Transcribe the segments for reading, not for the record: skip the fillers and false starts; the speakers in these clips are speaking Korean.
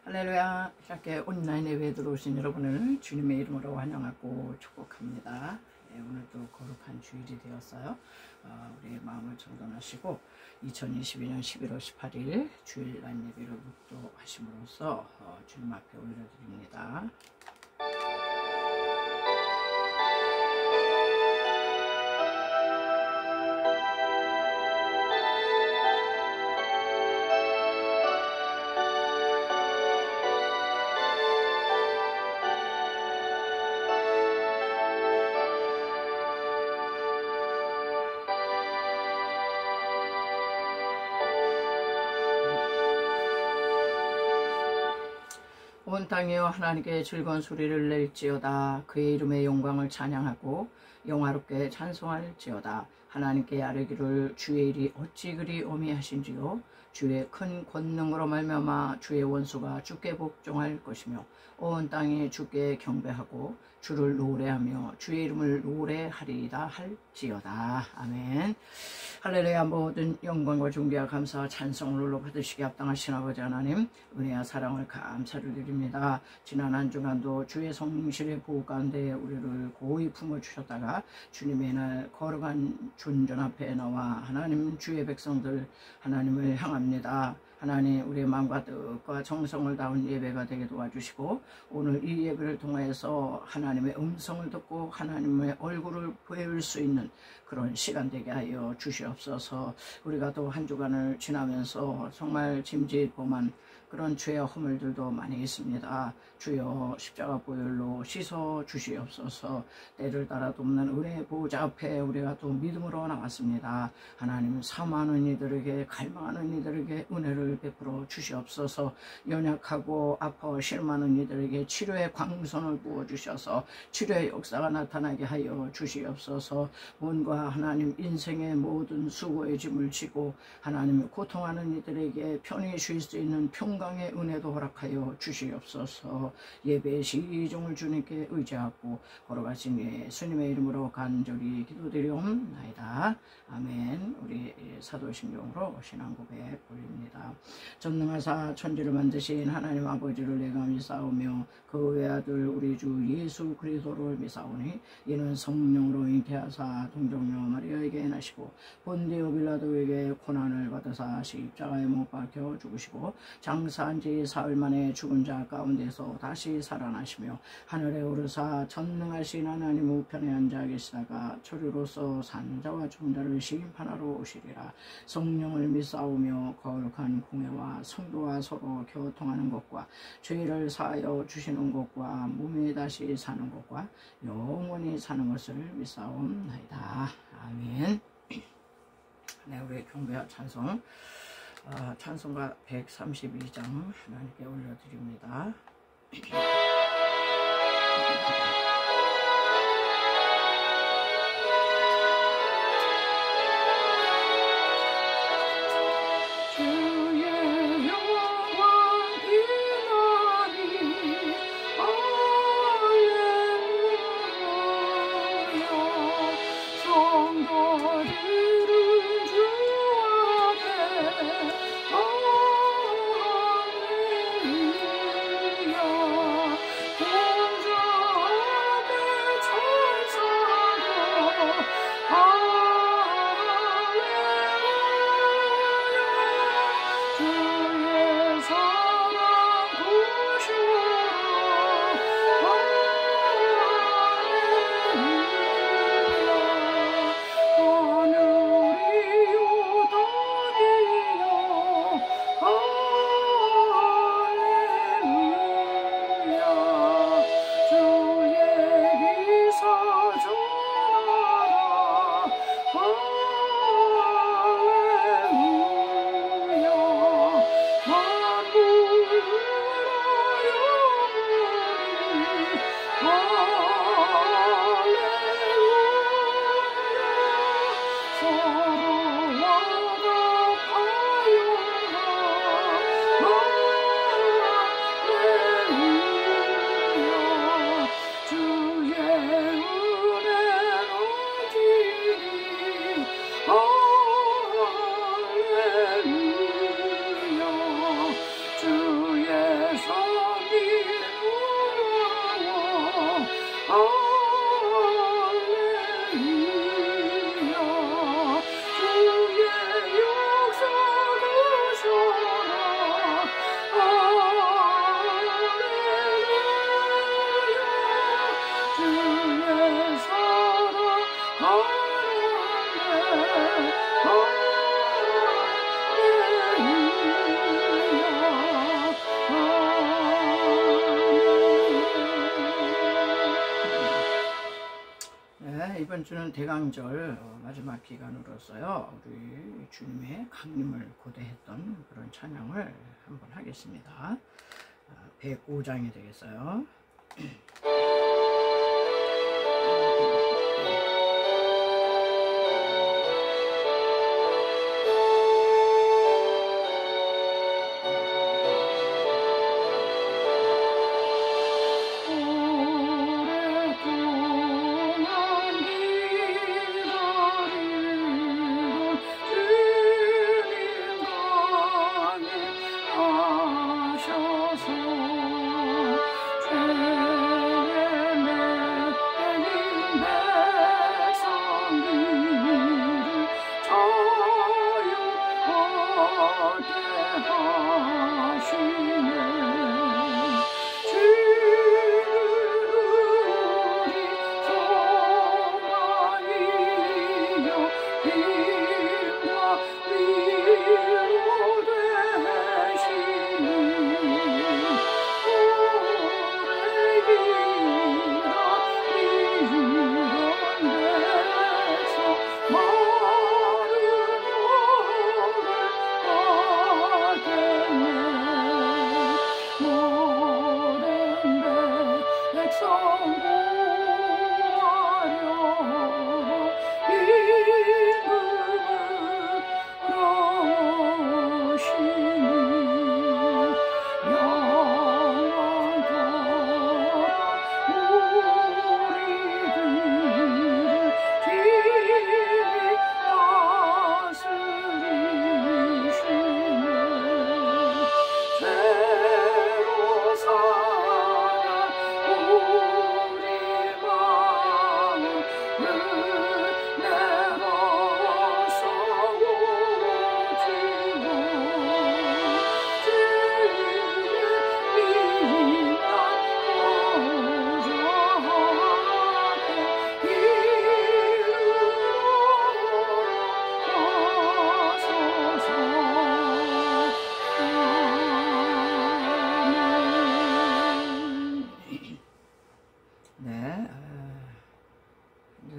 할렐루야. 이렇게 온라인 예배에 들어오신 여러분을 주님의 이름으로 환영하고 축복합니다. 오늘도 거룩한 주일이 되었어요. 우리의 마음을 정돈하시고 2022년 11월 18일 주일 날 예배를 묵도하심으로써 주님 앞에 올려드립니다. 온 땅이여 하나님께 즐거운 소리를 낼지어다. 그의 이름의 영광을 찬양하고 영화롭게 찬송할지어다. 하나님께 아뢰기를 주의 일이 어찌 그리 어미하신지요. 주의 큰 권능으로 말미암아 주의 원수가 주께 복종할 것이며 온 땅이 주께 경배하고 주를 노래하며 주의 이름을 노래하리이다 할지어다. 아멘. 할렐루야. 모든 영광과 존귀와 감사와 찬송을 홀로 받으시기 합당하신 아버지 하나님, 은혜와 사랑을 감사를 드립니다. 지난 한 주간도 주의 성실의 보호 가운데 우리를 고이 품어주셨다가 주님의 날 거룩한 존전 앞에 나와 하나님 주의 백성들 하나님을 향합니다. 하나님, 우리의 마음과 뜻과 정성을 다운 예배가 되게 도와주시고 오늘 이 예배를 통해서 하나님의 음성을 듣고 하나님의 얼굴을 보일 수 있는 그런 시간 되게 하여 주시옵소서. 우리가 또 한 주간을 지나면서 정말 짐짓범한 그런 죄와 허물들도 많이 있습니다. 주여 십자가 보혈로 씻어 주시옵소서. 때를 따라 돕는 은혜의 보호자 앞에 우리가 또 믿음으로 나왔습니다. 하나님, 사모하는 이들에게 갈망하는 이들에게 은혜를 베풀어 주시옵소서. 연약하고 아파 실망하는 이들에게 치료의 광선을 부어주셔서 치료의 역사가 나타나게 하여 주시옵소서. 뭔가 하나님 인생의 모든 수고의 짐을 지고 하나님 고통하는 이들에게 편히 쉴 수 있는 평강의 은혜도 허락하여 주시옵소서. 예배의 시종을 주님께 의지하고 걸어가신 예수님의 이름으로 간절히 기도드리옵나이다. 아멘. 우리 사도신경으로 신앙 고백 올립니다. 전능하사 천지를 만드신 하나님 아버지를 내가 믿사오며 그 외아들 우리 주 예수 그리스도를 믿사오니 이는 성령으로 잉태하사 동정녀 마리아에게 나시고 본디오 빌라도에게 고난을 받으사 십자가에 못 박혀 죽으시고 장사한 지 사흘 만에 죽은 자 가운데서 다시 살아나시며 하늘에 오르사 전능하신 하나님 우편에 앉아 계시다가 저리로서 산자와 중자를 심판하러 오시리라. 성령을 믿사오며 거룩한 공회와 성도와 서로 교통하는 것과 죄를 사하여 주시는 것과 몸이 다시 사는 것과 영원히 사는 것을 믿사옵나이다. 아멘. 네, 우리 경배와 찬송, 찬송가 132장 하나님께 올려드립니다. 이번 주는 대강절 마지막 기간으로서요, 우리 주님의 강림을 고대했던 그런 찬양을 한번 하겠습니다. 105장이 되겠어요.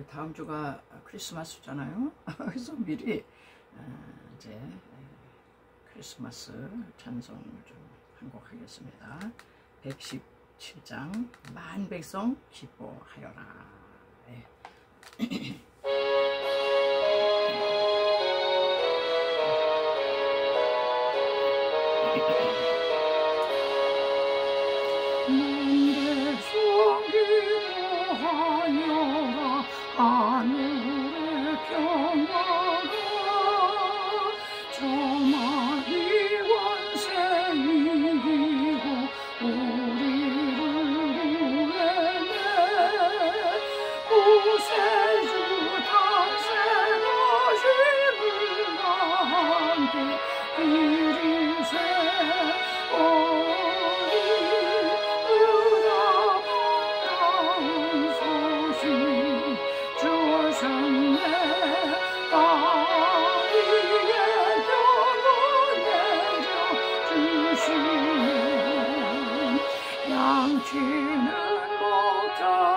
다음 주가 크리스마스잖아요. 그래서 미리 이제 크리스마스 찬송을 좀 한 곡 하겠습니다. 117장 만백성 기뻐하여라. 네. 만백성 기뻐하여라. 하늘의 평화가 저마리 원세 이기고 우리를 구해내. 구세주 탄생하심을 함께 이리세. 양치는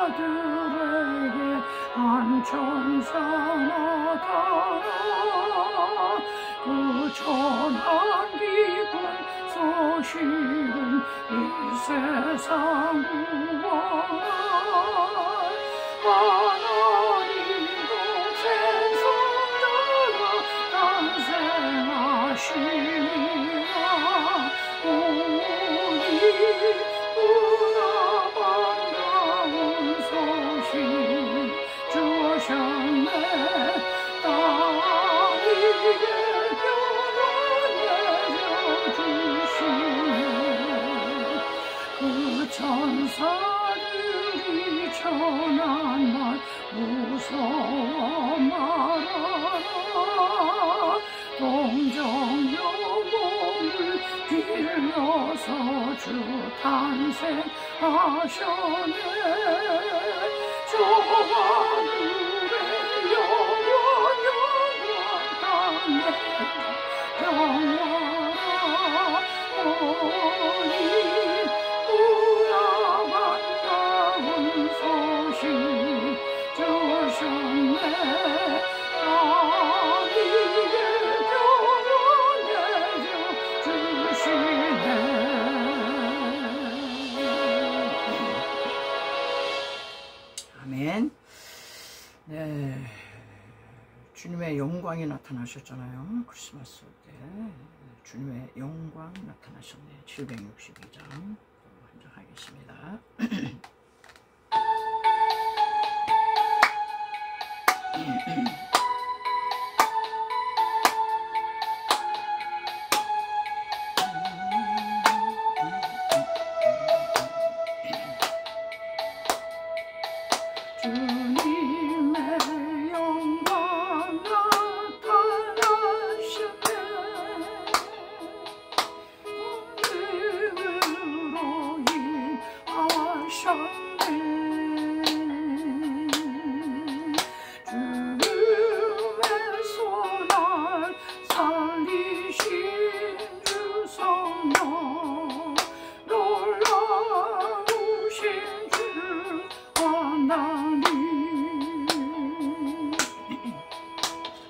목자들에게 한천사나다라. 그 천한 기쁜 소식은 이 세상 구원. 하나님 동생 성자가 탄생하시니라. 반가운 소식 주셨네. 땅 위에 평안을 내려주시네. 그 천사들이 전한 말 무서워 말아라. 동정 영혼을 빌려서 주 탄생하셨네. 저 하늘의 영원 땅에 영원한 오니 우나 반가운 소식 주셨네. 주님의 영광이 나타나셨잖아요. 크리스마스 때 주님의 영광 나타나셨네. 762장 한장 하겠습니다.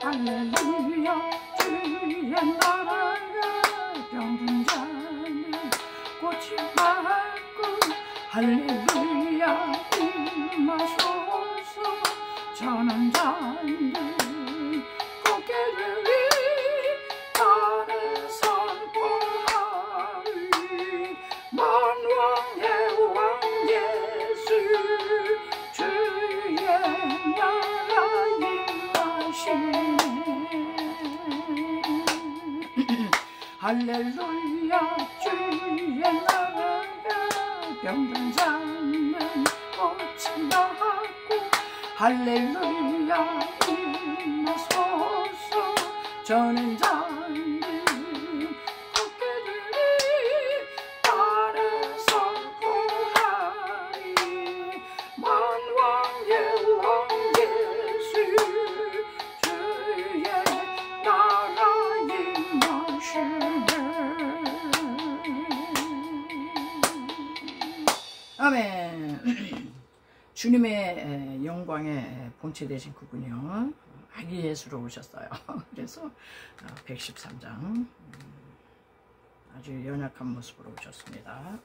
할렐루야 주의 나라가 병든 자는 꽃이 맑고 할렐루야 임하소서 저는 잔들 고개를 나는 선포하리 만왕의 왕 예수 주의 나라 임하시네 할렐루야 주의 나라가 병든 자는 꽃이 나고 할렐루야 임하소서 저는 잔들 고개들이 나를 선포하리 만왕의 왕 예수 주의 나라 임하시네 아멘. 주님의 영광의 본체 되신 그분이요 아기 예수로 오셨어요. 그래서 113장 아주 연약한 모습으로 오셨습니다.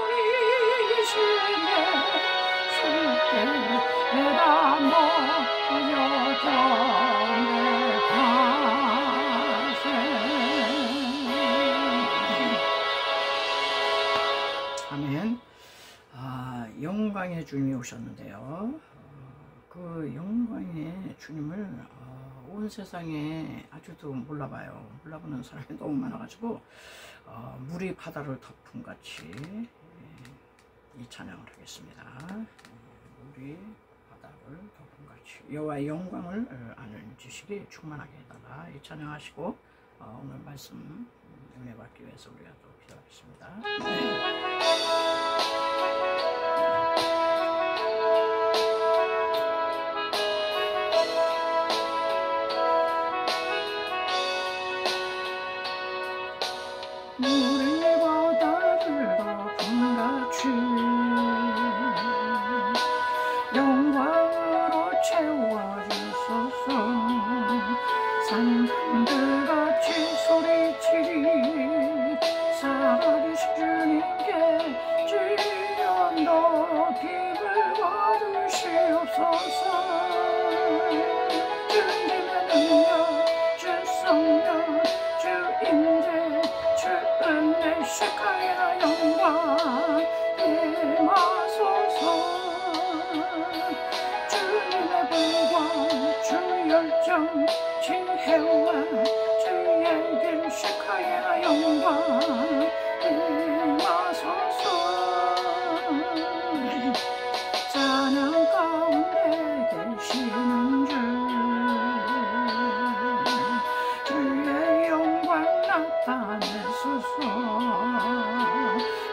우리 신의 영광의 주님이 오셨는데요. 그 영광의 주님을 온 세상에 아주도 몰라보는 사람이 너무 많아가지고 물이 바다를 덮은 같이 이 찬양을 하겠습니다. 물이 바다를 덮은 같이 여호와의 영광을 아는 지식이 충만하게 해달라. 이 찬양하시고 오늘 말씀 은혜 받기 위해서 우리가 또 기도하겠습니다. 물이 바다를 덮은 같이 영광으로 채워주소서. 산들같이 소리치리 살아계신 주님께 주여 높임을 받으시옵소서. 주님의 능력 주 성령 주 임재 주 은혜 셰카야 영광 임하소서. 주님의 불과 주 열정 지혜와 주의 길 셰카야 영광 임하소서. 찬양 가운데 계시는 주의 영광 나타내소서.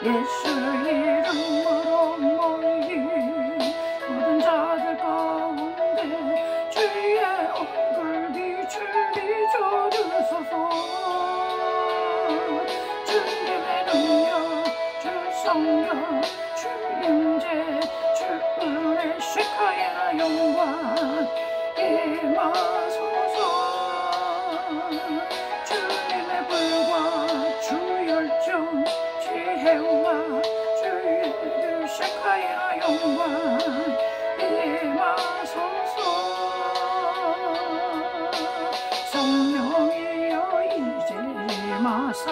예수 이름으로 모인 모든 자들 가운데 주의 얼굴 빛을 비춰주소서. 주님의 능력 주 성령 주 임재 주 은혜 셰카야 영광 임하소서. 주님의 불과 주 열정 지혜와 주의 길 셰카야 영광 임하소서. 성령이여 이제 임하사.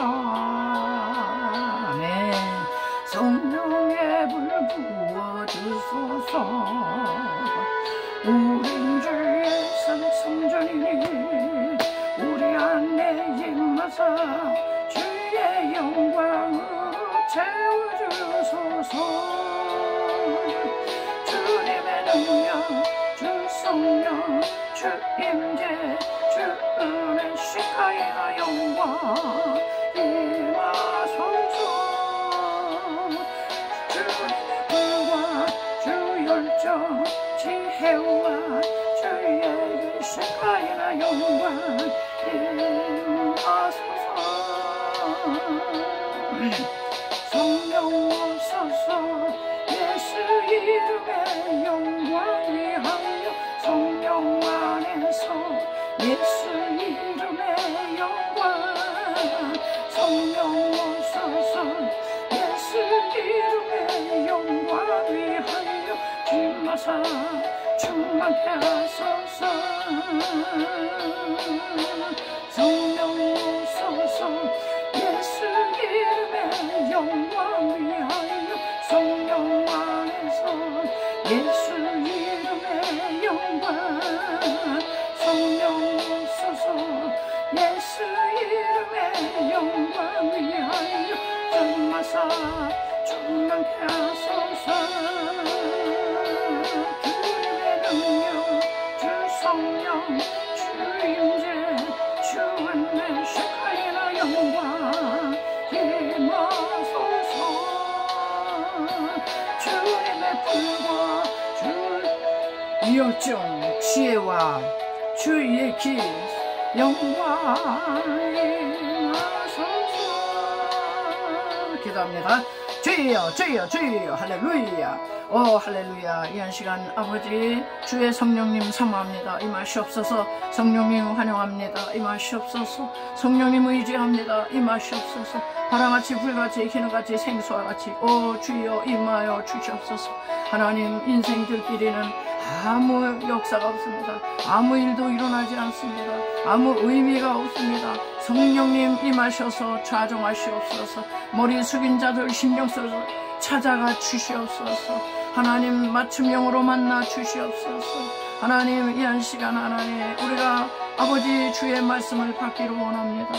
아멘. 성령의 불 부어주소서. 우린 주의 성전이니 우리 안에 임하사 주의 영광으로 채워주소서. 주님의 능력 주 성령 주 임재 주 은혜 셰카야 영광 임하소서. 주님의 불과 주 열정 지혜와 주의 길 셰카야 영광 임하소서. 성령 오소서. 예수 이름의 영광 위하여 성령 안에서 예수 이름의 영광. 성령 오소서. 예수 이름의 영광 위하여 임하사 충만케 하소서. 성령 오소서. 예수 이름의 영광 위하여 성령 안에서 예수 이름의 영광. 성령 오소서. 예수 이름의 영광 위하여 임하사 충만케 하소서. 주님의 능력 주 성령 주 임재 주 은혜 셰카야 영광 임하소서. 주님의 불과 주 열정 지혜와 주의 길 영광 임하소서. 기도합니다. 주여 주여 주여 할렐루야. 할렐루야. 이 한 시간 아버지 주의 성령님 사모합니다. 임하시옵소서. 성령님 환영합니다. 임하시옵소서. 성령님 의지합니다. 임하시옵소서. 바람같이 불같이 기름같이 생수와 같이 주여 임하여 주시옵소서. 하나님 인생들끼리는 아무 역사가 없습니다. 아무 일도 일어나지 않습니다. 아무 의미가 없습니다. 성령님 임하셔서 좌정하시옵소서. 머리 숙인 자들 신경 써서 찾아가 주시옵소서. 하나님 맞춤형으로 만나 주시옵소서. 하나님 이 한 시간 하나님 우리가 아버지 주의 말씀을 받기를 원합니다.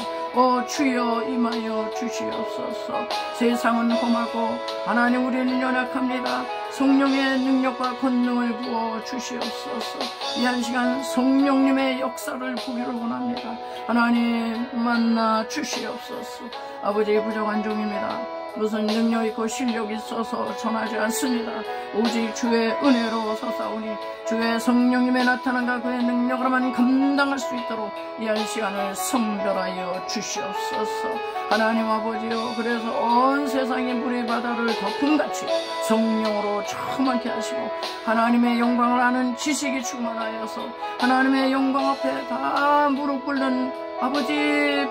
주여 임하여 주시옵소서. 세상은 험하고 하나님 우리는 연약합니다. 성령의 능력과 권능을 부어 주시옵소서. 이 한 시간 성령님의 역사를 보기를 원합니다. 하나님 만나 주시옵소서. 아버지 부족한 종입니다. 무슨 능력 있고 실력 있어서 전하지 않습니다. 오직 주의 은혜로 서사오니 주의 성령님의 나타남과 그의 능력으로만 감당할 수 있도록 이 한 시간을 성별하여 주시옵소서. 하나님 아버지요, 그래서 온 세상의 물의 바다를 덮음같이 성령으로 충만케 하시고 하나님의 영광을 아는 지식이 충만하여서 하나님의 영광 앞에 다 무릎 꿇는 아버지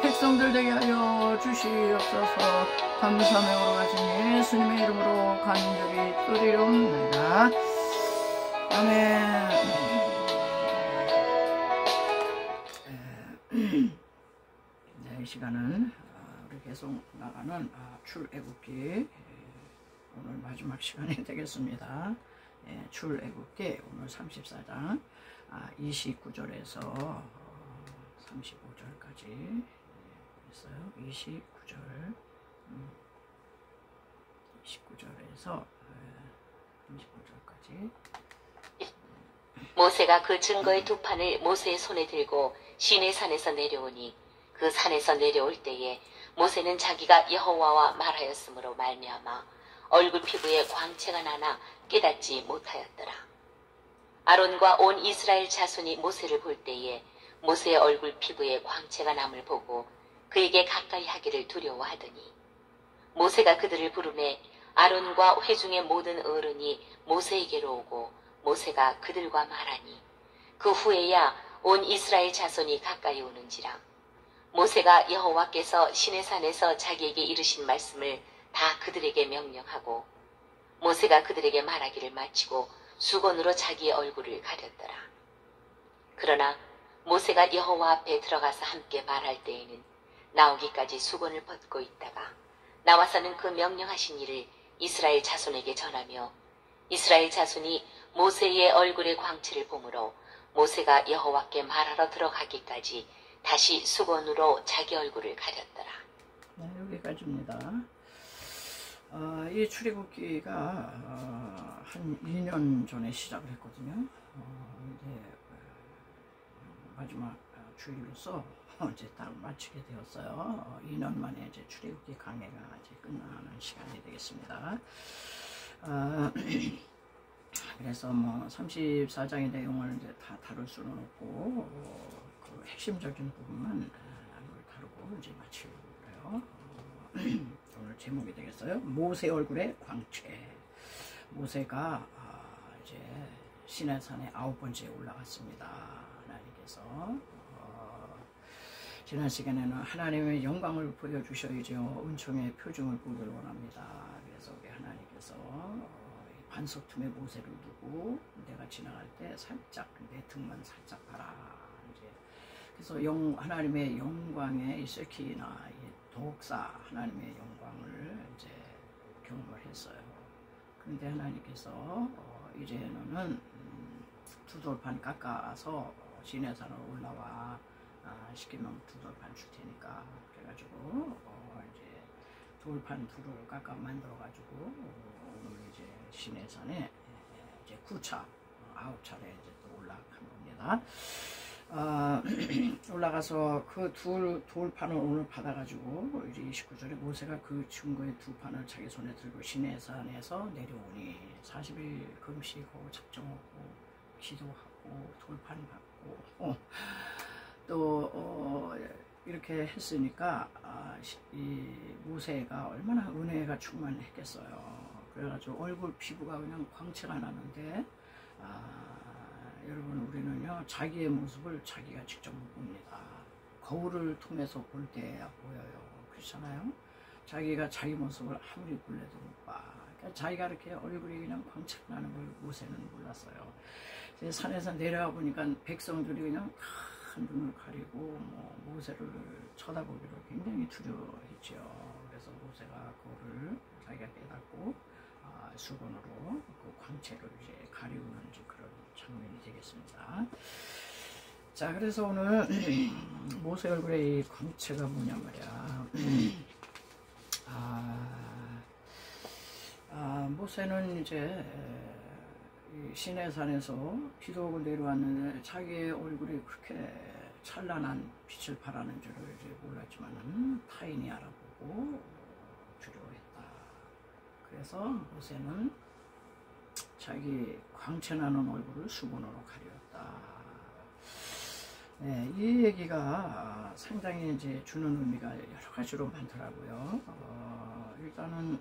백성들 되게 하여 주시옵소서. 감사명으로 가신 예수님의 이름으로 간절히 드리옵나이다. 아멘. 네, 이 시간은 우리 계속 나가는 출애굽기 오늘 마지막 시간이 되겠습니다. 출애굽기 오늘 34장 29절에서 35절까지 있어요. 29절 29절에서 35절까지. 모세가 그 증거의 두 판을 모세의 손에 들고 시내 산에서 내려오니 그 산에서 내려올 때에 모세는 자기가 여호와와 말하였으므로 말미암아 얼굴 피부에 광채가 나나 깨닫지 못하였더라. 아론과 온 이스라엘 자손이 모세를 볼 때에 모세의 얼굴 피부에 광채가 남을 보고 그에게 가까이 하기를 두려워하더니 모세가 그들을 부르매 아론과 회중의 모든 어른이 모세에게로 오고 모세가 그들과 말하니 그 후에야 온 이스라엘 자손이 가까이 오는지라. 모세가 여호와께서 시내산에서 자기에게 이르신 말씀을 다 그들에게 명령하고 모세가 그들에게 말하기를 마치고 수건으로 자기의 얼굴을 가렸더라. 그러나 모세가 여호와 앞에 들어가서 함께 말할 때에는 나오기까지 수건을 벗고 있다가 나와서는 그 명령하신 일을 이스라엘 자손에게 전하며 이스라엘 자손이 모세의 얼굴의 광채를 보므로 모세가 여호와께 말하러 들어가기까지 다시 수건으로 자기 얼굴을 가렸더라. 네, 여기까지입니다. 이 출애굽기가 한 2년 전에 시작을 했거든요. 이제 마지막 주일로서 이제 딱 마치게 되었어요. 2년 만에 이제 출애굽기 강해가 이제 끝나는 시간이 되겠습니다. 그래서 뭐 34장의 내용을 이제 다 다룰 수는 없고 그 핵심적인 부분만 다루고 이제 마치려고요. 오늘 제목이 되겠어요. 모세 얼굴의 광채. 모세가 이제 시내산에 9번째 올라갔습니다. 하나님께서 지난 시간에는 하나님의 영광을 보여주셔야죠. 은총의 표징을 보기를 원합니다. 그래서 우리 하나님께서 반석 틈에 모세를 두고 내가 지나갈 때 살짝 내 등만 살짝 봐라. 이제 그래서 하나님의 영광의 셀키나 독사 하나님의 영광을 이제 경험을 했어요. 그런데 하나님께서 이제는 두 돌판 깎아서 시내산으로 올라와 시키면 두 돌판 줄 테니까 그래가지고 이제 돌판 둘을 깎아 만들어 가지고 오늘 이제 시내산에 이제 9차 9차례 이제 또 올라간 겁니다. 올라가서 그 돌판을 오늘 받아가지고 이제 29절에 모세가 그 증거의 두 판을 자기 손에 들고 시내산에서 내려오니 40일 금식하고 작정하고 기도하고 돌판 받고 또 이렇게 했으니까 이 모세가 얼마나 은혜가 충만했겠어요. 그래가지고 얼굴 피부가 그냥 광채가 나는데 여러분 우리는요 자기의 모습을 자기가 직접 못 봅니다. 거울을 통해서 볼 때야 보여요. 그렇잖아요. 자기가 자기 모습을 아무리 볼래도 못 봐. 그러니까 자기가 이렇게 얼굴이 그냥 광채가 나는 걸 모세는 몰랐어요. 산에서 내려와 보니까 백성들이 그냥 큰 눈을 가리고 모세를 쳐다보기로 굉장히 두려워했죠. 그래서 모세가 그거를 자기가 깨닫고 수건으로 그 광채를 이제 가리우는 그런 장면이 되겠습니다. 자, 그래서 오늘 모세 얼굴의 이 광채가 뭐냐 말이야. 모세는 이제 시내산에서 기도하고 내려왔는데 자기의 얼굴이 그렇게 찬란한 빛을 발하는 줄을 이제 몰랐지만은 타인이 알아보고 두려워했다. 그래서 모세는 자기 광채나는 얼굴을 수건으로 가렸다. 네, 이 얘기가 상당히 이제 주는 의미가 여러 가지로 많더라고요. 일단은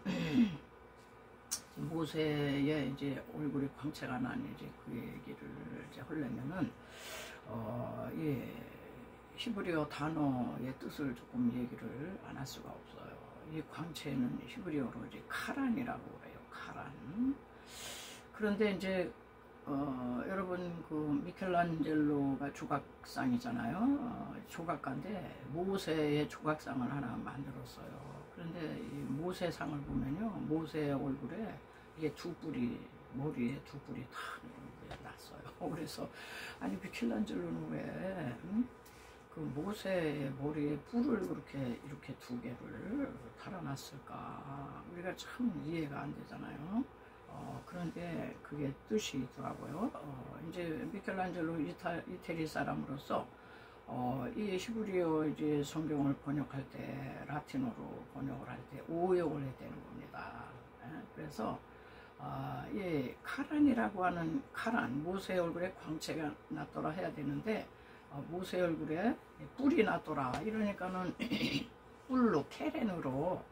모세의 이제 얼굴에 광채가 난 이제 그 얘기를 이제 하려면은 이 히브리어 단어의 뜻을 조금 얘기를 안 할 수가 없어요. 이 광채는 히브리어로 이제 카란이라고 그래요. 카란. 그런데 이제 여러분 그 미켈란젤로가 조각상이잖아요. 조각가인데 모세의 조각상을 하나 만들었어요. 그런데 이 모세상을 보면요, 모세의 얼굴에 이게 두 뿔이, 머리에 두 뿔이 다 났어요. 그래서 아니 미켈란젤로는 왜 그 모세의 머리에 뿔을 그렇게 이렇게 두 개를 달아놨을까? 우리가 참 이해가 안 되잖아요. 그런데 그게 뜻이 있더라고요. 이제 미켈란젤로 이태리 사람으로서 이 히브리어 이제 성경을 번역할 때 라틴어로 번역을 할 때 오역을 해야 되는 겁니다. 그래서 이 카란이라고 하는 카란, 모세 얼굴에 광채가 났더라 해야 되는데 모세 얼굴에 뿔이 났더라 이러니까는 뿔로 케렌으로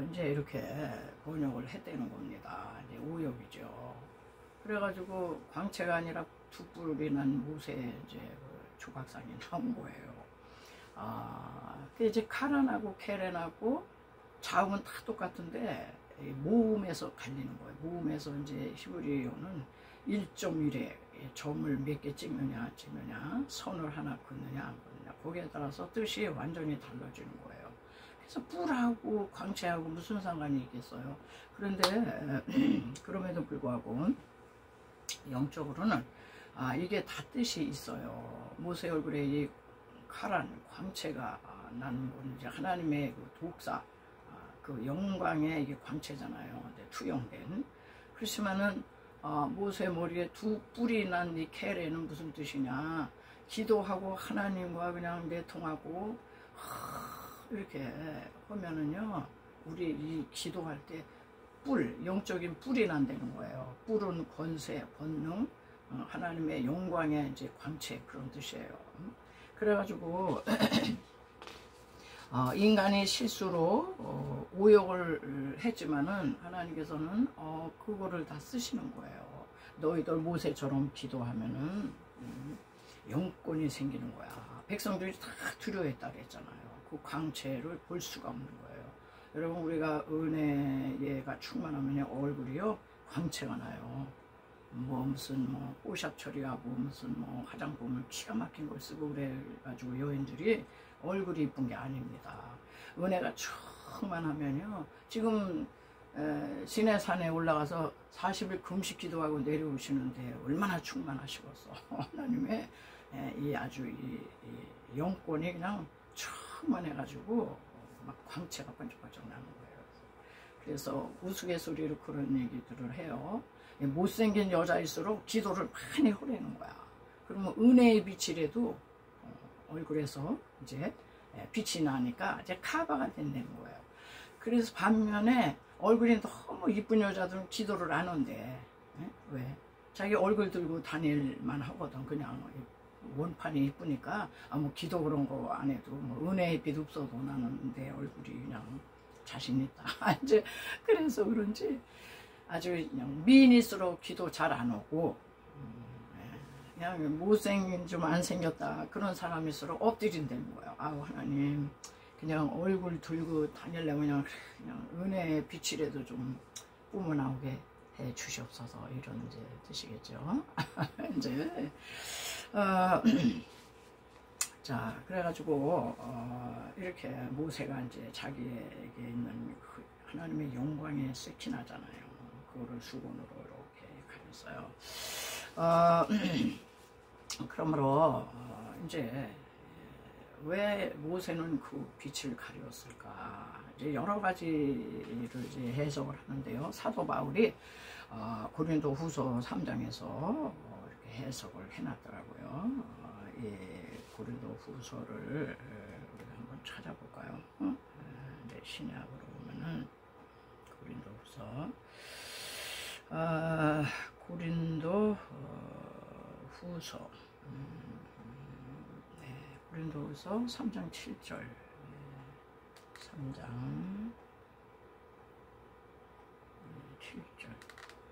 이제 이렇게 번역을 했다는 겁니다. 이제 오역이죠. 그래가지고 광채가 아니라 두 뿔이 난 모세 이제 조각상이 나온 거예요. 그 이제 카란하고 케렌하고 자음은 다 똑같은데 모음에서 갈리는 거예요. 모음에서 이제 히브리어는 1.1에 점을 몇 개 찍느냐 선을 하나 긋느냐 안 긋느냐 거기에 따라서 뜻이 완전히 달라지는 거예요. 그래서 뿔하고 광채하고 무슨 상관이 있겠어요. 그런데 그럼에도 불구하고 영적으로는 이게 다 뜻이 있어요. 모세 얼굴에 이 카란 광채가 나는 건 이제 하나님의 그 독사 그 영광의 이게 광채잖아요. 투영된. 그렇지만은 모세 머리에 두 뿔이 난 이 케레는 무슨 뜻이냐? 기도하고 하나님과 그냥 내통하고 이렇게 하면은요, 우리 이 기도할 때 뿔, 영적인 뿔이 난다는 거예요. 뿔은 권세, 권능, 하나님의 영광의 이제 광채 그런 뜻이에요. 그래가지고 인간이 실수로 오역을 했지만은 하나님께서는 그거를 다 쓰시는 거예요. 너희들 모세처럼 기도하면은 영권이 생기는 거야. 백성들이 다 두려워했다 그랬잖아요. 그 광채를 볼 수가 없는 거예요. 여러분 우리가 은혜가 충만하면 얼굴이요 광채가 나요. 무슨 뽀샵 처리하고 무슨 화장품을 기가 막힌 걸 쓰고 그래가지고 여인들이 얼굴이 이쁜 게 아닙니다. 은혜가 충만하면요. 지금 시내산에 올라가서 40일 금식 기도하고 내려오시는데 얼마나 충만하시겠어. 하나님의 이 아주 이 영권이 그냥 충만해가지고 막 광채가 번쩍번쩍 나는 거예요. 그래서 우스갯소리로 그런 얘기들을 해요. 못생긴 여자일수록 기도를 많이 하려는 거야. 그러면 은혜의 빛이라도 얼굴에서 이제 빛이 나니까 이제 카바가 된다는 거예요. 그래서 반면에 얼굴이 너무 이쁜 여자들은 기도를 안 한대. 왜? 자기 얼굴 들고 다닐만 하거든. 그냥 원판이 이쁘니까 뭐 기도 그런 거 안 해도 뭐 은혜의 빛 없어도 나는 내 얼굴이 그냥 자신 있다. 이제 그래서 그런지 아주 그냥 미인일수록 기도 잘 안 오고 그냥 못생긴 좀 안 생겼다 그런 사람일수록 엎드린다는 거예요. 아우 하나님 그냥 얼굴 들고 다니려면 그냥 은혜의 빛이라도 좀 뿜어나오게 해 주시옵소서 이런 이제 뜻이겠죠. 이제 자 그래가지고 이렇게 모세가 이제 자기에게 있는 그 하나님의 영광에 세키나잖아요. 그거를 수건으로 이렇게 가렸어요. 그러므로 이제 왜 모세는 그 빛을 가렸을까? 이제 여러 가지를 이제 해석을 하는데요. 사도 바울이 고린도 후서 3장에서 이렇게 해석을 해놨더라고요. 이 고린도 후서를 우리가 한번 찾아볼까요? 네, 신약으로 보면은 고린도 후서, 고린도 후서, 네, 고린도 후서 3장 7절, 3장 7절,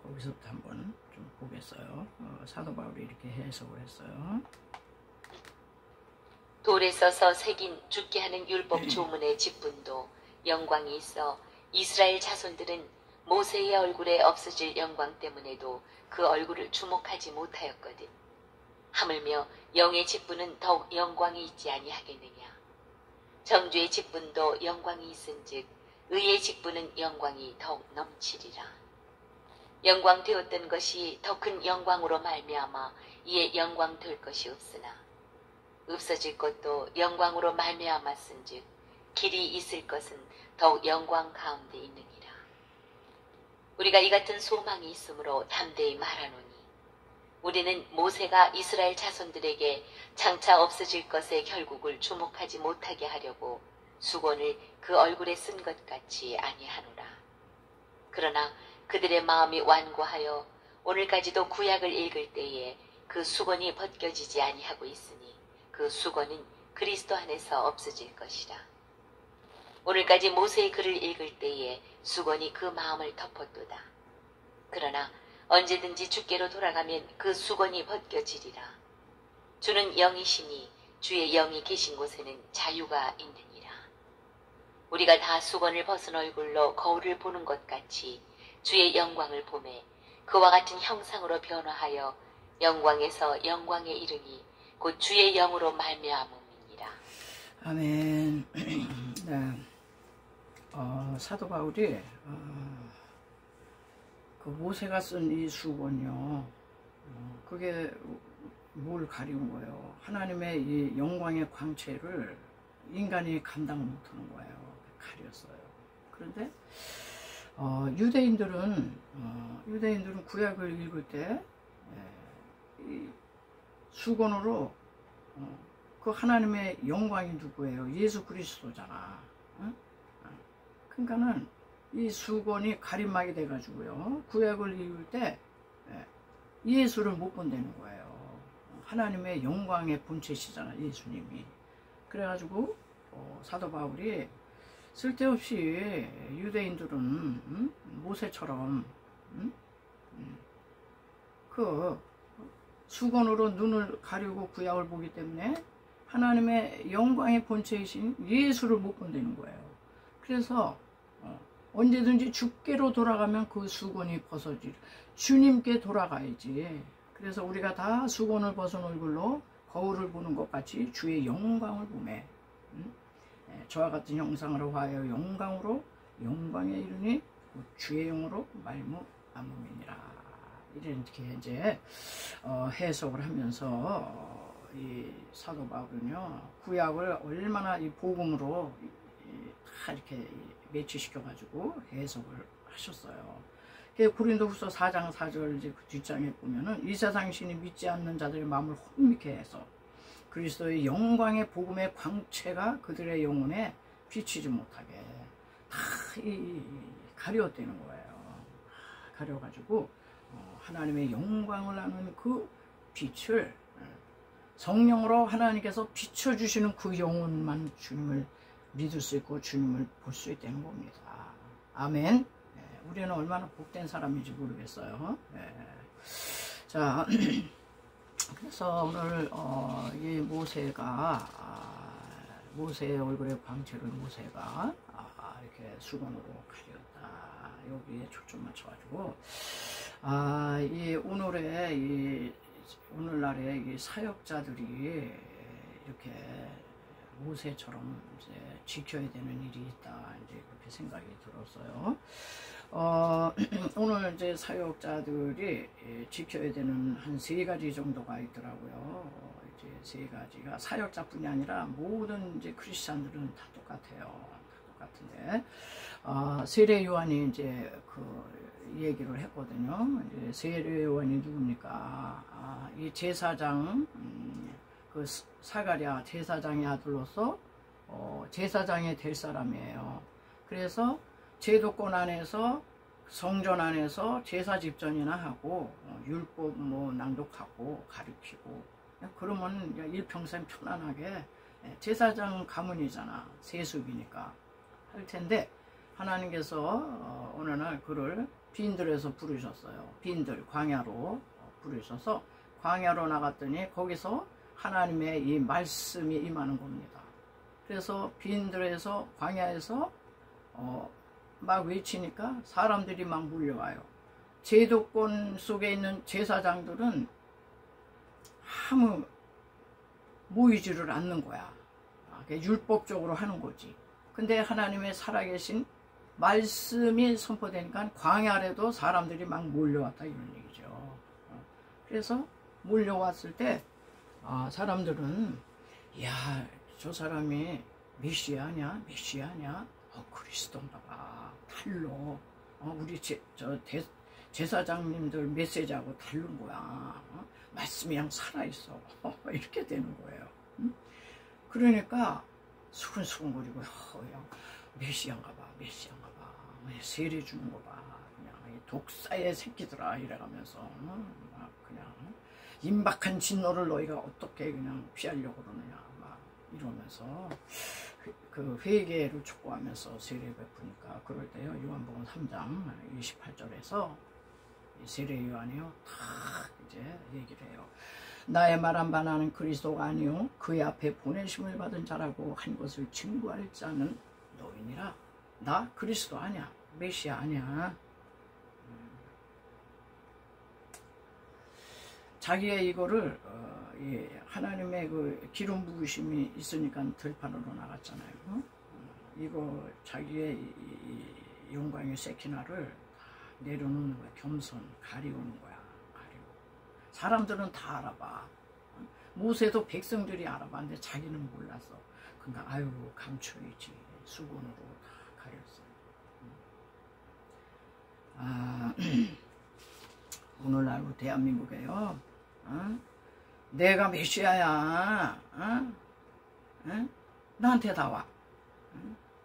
거기서부터 한번 좀 보겠어요. 사도 바울이 이렇게 해석을 했어요. 돌에 써서 새긴 죽게 하는 율법 조문의 직분도 영광이 있어 이스라엘 자손들은 모세의 얼굴에 없어질 영광 때문에도 그 얼굴을 주목하지 못하였거든. 하물며 영의 직분은 더욱 영광이 있지 아니하겠느냐. 정죄의 직분도 영광이 있은즉 의의 직분은 영광이 더욱 넘치리라. 영광 되었던 것이 더 큰 영광으로 말미암아 이에 영광 될 것이 없으나 없어질 것도 영광으로 말미암았은즉 길이 있을 것은 더욱 영광 가운데 있느니라. 우리가 이 같은 소망이 있으므로 담대히 말하노니 우리는 모세가 이스라엘 자손들에게 장차 없어질 것의 결국을 주목하지 못하게 하려고 수건을 그 얼굴에 쓴 것 같이 아니하노라. 그러나 그들의 마음이 완고하여 오늘까지도 구약을 읽을 때에 그 수건이 벗겨지지 아니하고 있으니 그 수건은 그리스도 안에서 없어질 것이라. 오늘까지 모세의 글을 읽을 때에 수건이 그 마음을 덮었도다. 그러나 언제든지 주께로 돌아가면 그 수건이 벗겨지리라. 주는 영이시니 주의 영이 계신 곳에는 자유가 있느니라. 우리가 다 수건을 벗은 얼굴로 거울을 보는 것 같이 주의 영광을 보매 그와 같은 형상으로 변화하여 영광에서 영광에 이르니 곧 주의 영으로 말미암음이니라. 아멘. 네. 사도 바울이 그 모세가 쓴 이 수건이요, 그게 뭘 가리운 거예요? 하나님의 이 영광의 광채를 인간이 감당 못하는 거예요. 가렸어요. 그런데 유대인들은 구약을 읽을 때 이 수건으로 그 하나님의 영광이 누구예요? 예수 그리스도잖아. 그러니까는 이 수건이 가림막이 돼가지고요, 구약을 읽을 때 예수를 못 본다는 거예요. 하나님의 영광의 본체시잖아, 예수님이. 그래가지고 사도 바울이 쓸데없이 유대인들은 모세처럼 그 수건으로 눈을 가리고 구약을 보기 때문에 하나님의 영광의 본체이신 예수를 못 본다는 거예요. 그래서 언제든지 주께로 돌아가면 그 수건이 벗어질, 주님께 돌아가야지. 그래서 우리가 다 수건을 벗은 얼굴로 거울을 보는 것 같이 주의 영광을 보매 저와 같은 형상으로 하여 영광으로 영광에 이르니 주의 영으로 말미암음이니라. 이렇게 이제 해석을 하면서 이 사도 바울은요, 구약을 얼마나 이 복음으로 다 이렇게 매치시켜 가지고 해석을 하셨어요. 고린도후서 4장 4절 이제 그 뒷장에 보면은 이 세상 신이 믿지 않는 자들의 마음을 혼미케 해서 그리스도의 영광의 복음의 광채가 그들의 영혼에 비치지 못하게 다 가려대는 거예요. 가려가지고 하나님의 영광을 아는 그 빛을 성령으로 하나님께서 비춰주시는 그 영혼만 주님을 믿을 수 있고 주님을 볼 수 있다는 겁니다. 아멘. 우리는 얼마나 복된 사람인지 모르겠어요. 자, 그래서 오늘 이 모세가 모세의 얼굴에 광채를 모세가 이렇게 수건으로 가렸다. 여기에 초점 맞춰가지고 이 오늘날의 이 사역자들이 이렇게 모세처럼 이제 지켜야 되는 일이 있다, 이제 그렇게 생각이 들었어요. 오늘 이제 사역자들이 지켜야 되는 한 3가지 정도가 있더라고요. 이제 3가지가 사역자뿐이 아니라 모든 이제 크리스찬들은 다 똑같아요. 다 똑같은데, 세례 요한이 이제 그 얘기를 했거든요. 이제 세례 요한이 누굽니까? 이 제사장, 그 사가랴 제사장의 아들로서 제사장이 될 사람이에요. 그래서 제도권 안에서, 성전 안에서 제사 집전이나 하고 율법 뭐 낭독하고 가르치고, 그러면 일평생 편안하게 제사장 가문이잖아, 세습이니까 할 텐데, 하나님께서 어느 날 그를 빈들에서 부르셨어요. 빈들 광야로 부르셔서 광야로 나갔더니 거기서 하나님의 이 말씀이 임하는 겁니다. 그래서 빈들에서, 광야에서 막 외치니까 사람들이 막 몰려와요. 제도권 속에 있는 제사장들은 아무 모이지를 않는 거야. 율법적으로 하는 거지. 근데 하나님의 살아계신 말씀이 선포되니까 광야에도 사람들이 막 몰려왔다, 이런 얘기죠. 그래서 몰려왔을 때 사람들은, 야, 저 사람이 메시아냐? 메시아냐? 그리스도인가 봐. 달러. 우리 제사장님들 메시지하고 다른 거야. 말씀이 그냥 살아있어. 이렇게 되는 거예요. 그러니까 수근수근거리고, 야, 메시아인가 봐. 메시아인가 봐. 세례 주는 거 봐. 그냥 독사의 새끼들아, 이래가면서 막 그냥 임박한 진노를 너희가 어떻게 그냥 피하려고 그러느냐, 막 이러면서 그 회개를 촉구하면서 세례 베푸니까, 그럴 때요, 요한복음 3장 28절에서 세례 요한이요 딱 이제 얘기를 해요. 나의 말한 바 나는 그리스도가 아니요 그의 앞에 보내심을 받은 자라고 한 것을 증거할 자는 너희니라. 나 그리스도 아니야, 메시아 아니야. 자기의 이거를 하나님의 그 기름 부으심이 있으니까 들판으로 나갔잖아요. 이거 자기의 이 영광의 세키나를 내려놓는 거야. 겸손, 가리우는 거야. 가리고. 사람들은 다 알아봐. 모세도 백성들이 알아봤는데 자기는 몰랐어. 그러니까 아유, 감추이지. 수건으로 다 가렸어요. 오늘날 우리 대한민국에요, 내가 메시아야, 나한테 다 와.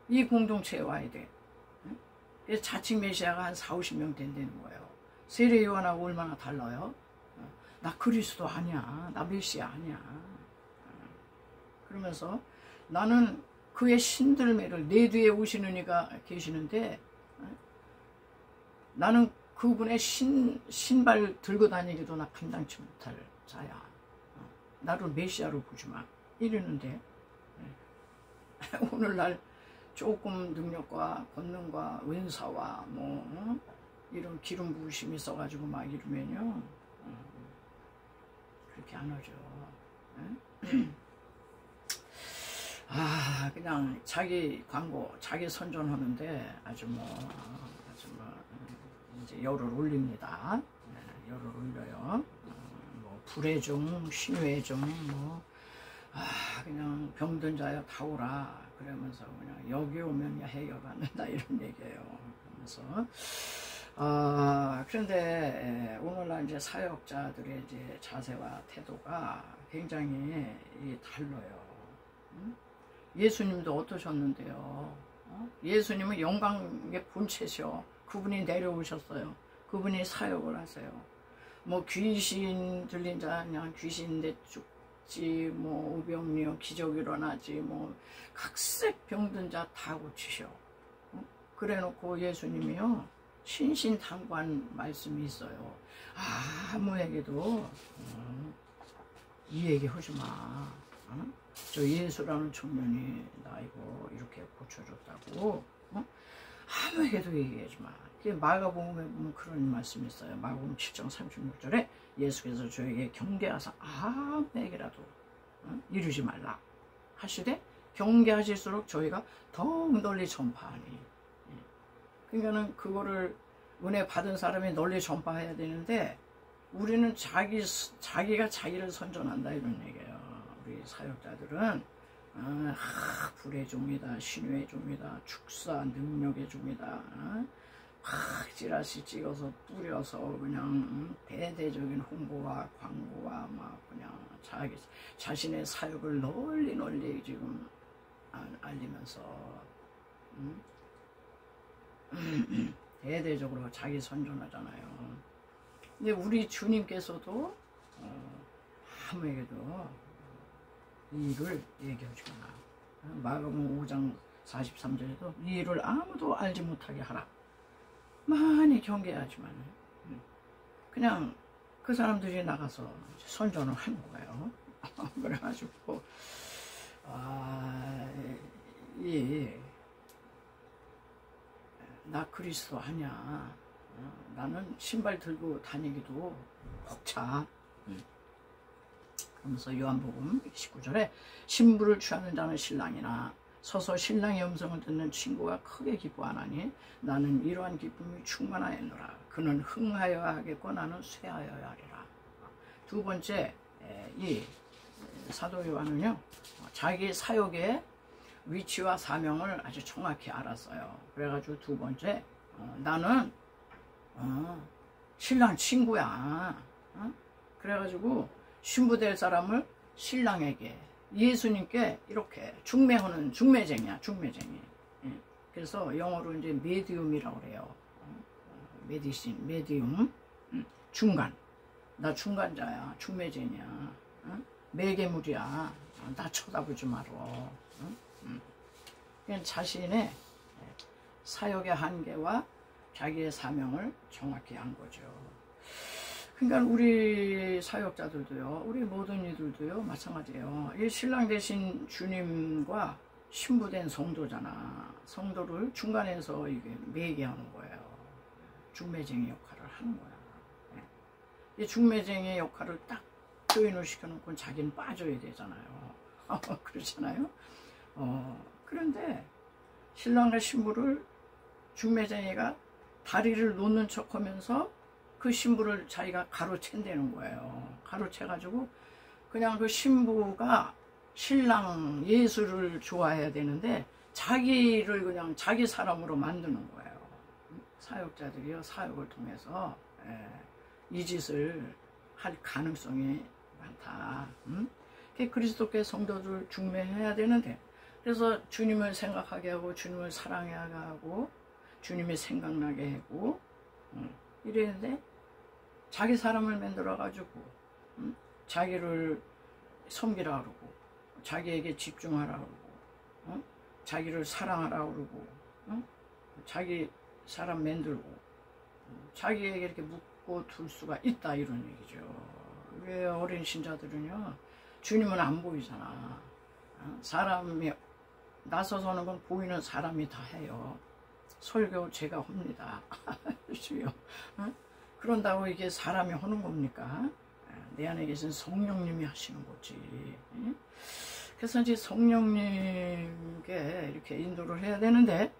이 공동체에 와야 돼. 그래서 자칭 메시아가 한 40-50명 된다는 거예요. 세례 요한하고 얼마나 달라요? 나 그리스도 아니야. 나 메시아 아니야. 그러면서 나는 그의 신들매를, 내 뒤에 오시는 이가 계시는데 나는 그분의 신발 들고 다니기도 나 감당치 못할 자야. 나를 메시아로 보지 마. 이러는데 오늘날 조금 능력과 권능과 은사와 뭐 이런 기름 부으심이 있어가지고 막 이러면요, 그렇게 안 하죠. 그냥 자기 광고, 자기 선전하는데 아주 뭐 이제 열을 올립니다. 열을 올려요. 뭐 불의 종, 신유의 종, 뭐 그냥 병든 자여 다 오라. 그러면서 그냥 여기 오면 해결받는다, 이런 얘기예요. 그러면서 그런데 오늘날 이제 사역자들의 이제 자세와 태도가 굉장히 달라요. 예수님도 어떠셨는데요? 예수님은 영광의 본체셔. 그분이 내려오셨어요. 그분이 사역을 하세요. 뭐 귀신 들린 자 그냥 귀신인데 죽지, 뭐 우병리어 기적 일어나지, 뭐 각색 병든 자 다 고치셔. 그래놓고 예수님이요 신신당부한 말씀이 있어요. 아무에게도 이 얘기 하지 마. 저 예수라는 청년이 나 이거 이렇게 고쳐줬다고. 아무에게도 얘기하지 마. 마가복음에 보면 그런 말씀이 있어요. 마가복음 7장 36절에 예수께서 저에게 경계하사 아무에게라도 이루지 말라 하시되 경계하실수록 저희가 더욱 널리 전파하니. 그러니까는 그거를 은혜 받은 사람이 널리 전파해야 되는데 우리는 자기가 자기를 선전한다 이런 얘기예요. 우리 사역자들은 불의 종이다, 신유의 종이다, 축사 능력의 종이다. 찌라시 찍어서 뿌려서 그냥 대대적인 홍보와 광고와 막 그냥 자신의 사역을 널리 지금 알리면서 대대적으로 자기 선전하잖아요. 근데 우리 주님께서도 아무에게도 이 일을 얘기하지 마라. 마가복음 5장 43절에도 이 일을 아무도 알지 못하게 하라. 많이 경계하지만 그냥 그 사람들이 나가서 선전을 하는 거예요. 그래가지고 나 그리스도 아니야. 나는 신발 들고 다니기도 벅차. 그러면서 요한복음 19절에 신부를 취하는 자는 신랑이나 서서 신랑의 음성을 듣는 친구가 크게 기뻐하나니 나는 이러한 기쁨이 충만하였노라. 그는 흥하여야 하겠고 나는 쇠하여야 하리라. 두 번째, 이 사도 요한은요 자기 사역의 위치와 사명을 아주 정확히 알았어요. 그래가지고 두 번째, 나는 신랑 친구야. 그래가지고 신부 될 사람을 신랑에게 예수님께 이렇게 중매하는 중매쟁이야, 중매쟁이. 그래서 영어로 이제 메디움이라고 그래요. 메디신, 메디움, 중간. 나 중간자야, 중매쟁이야, 매개물이야. 나 쳐다보지 마라. 그냥 자신의 사역의 한계와 자기의 사명을 정확히 한 거죠. 그러니까 우리 사역자들도요, 우리 모든 이들도요, 마찬가지예요. 이 신랑 대신 주님과 신부된 성도잖아. 성도를 중간에서 이게 매개하는 거예요. 중매쟁이 역할을 하는 거야. 이 중매쟁이 역할을 딱 조인을 시켜놓고 자기는 빠져야 되잖아요. 그렇잖아요. 그런데 신랑과 신부를 중매쟁이가 다리를 놓는 척 하면서 그 신부를 자기가 가로챈다는 거예요. 가로채가지고 그냥 그 신부가 신랑 예수를 좋아해야 되는데 자기를 그냥 자기 사람으로 만드는 거예요. 사역자들이요, 사역을 통해서 이 짓을 할 가능성이 많다. 그리스도께 성도들 중매해야 되는데, 그래서 주님을 생각하게 하고 주님을 사랑하게 하고 주님이 생각나게 하고 이랬는데 자기 사람을 만들어 가지고 자기를 섬기라 그러고 자기에게 집중하라 그러고 자기를 사랑하라 그러고 자기 사람 만들고 자기에게 이렇게 묶고 둘 수가 있다 이런 얘기죠. 왜 어린 신자들은요 주님은 안 보이잖아. 사람이 나서서 하는 건 보이는 사람이 다 해요. 설교 제가 합니다. 주여. 그런다고 이게 사람이 하는 겁니까? 내 안에 계신 성령님이 하시는 거지. 그래서 이제 성령님께 이렇게 인도를 해야 되는데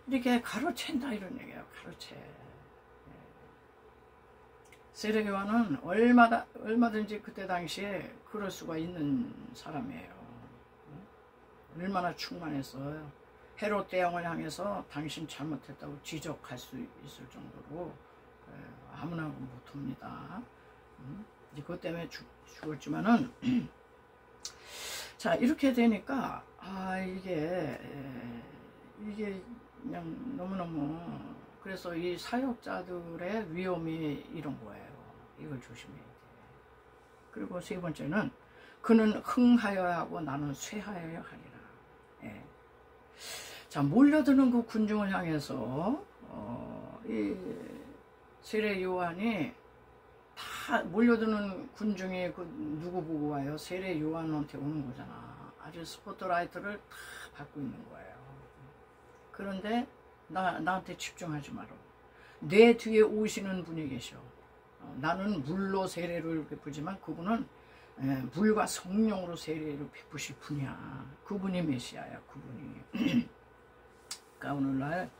이렇게 가로챈다 이런 얘기예요. 가로채. 세례 요한은 얼마든지 그때 당시에 그럴 수가 있는 사람이에요. 얼마나 충만했어요. 헤롯 대왕을 향해서 당신 잘못했다고 지적할 수 있을 정도로 아무나 못합니다. 그것 때문에 죽었지만은 자 이렇게 되니까 이게 그냥 너무너무 그래서 이 사역자들의 위험이 이런 거예요. 이걸 조심해야 돼. 그리고 세 번째는 그는 흥하여야 하고 나는 쇠하여야 하리라. 자 몰려드는 그 군중을 향해서 이 세례 요한이 다 몰려드는 군중이 그 누구 보고 와요? 세례 요한한테 오는 거잖아. 아주 스포트라이트를 다 받고 있는 거예요. 그런데 나한테 집중하지 마라. 내 뒤에 오시는 분이 계셔. 나는 물로 세례를 베푸지만 그분은 물과 성령으로 세례를 베푸실 분이야. 그분이 메시아야. 그분이. 그러니까 오늘날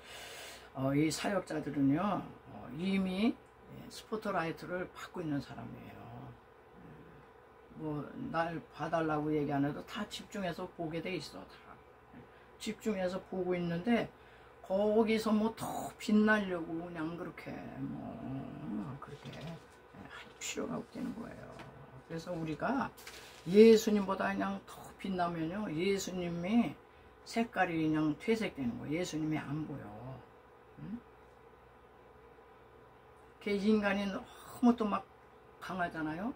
이 사역자들은요 이미 스포트라이트를 받고 있는 사람이에요. 뭐 날 봐달라고 얘기 안 해도 다 집중해서 보게 돼 있어. 다 집중해서 보고 있는데 거기서 뭐 더 빛나려고 그냥 그렇게 뭐 그렇게 할 필요가 없다는 거예요. 그래서 우리가 예수님보다 그냥 더 빛나면요 예수님이 색깔이 그냥 퇴색되는 거예요. 예수님이 안 보여. 응? 그 인간이 너무 또 막 강하잖아요.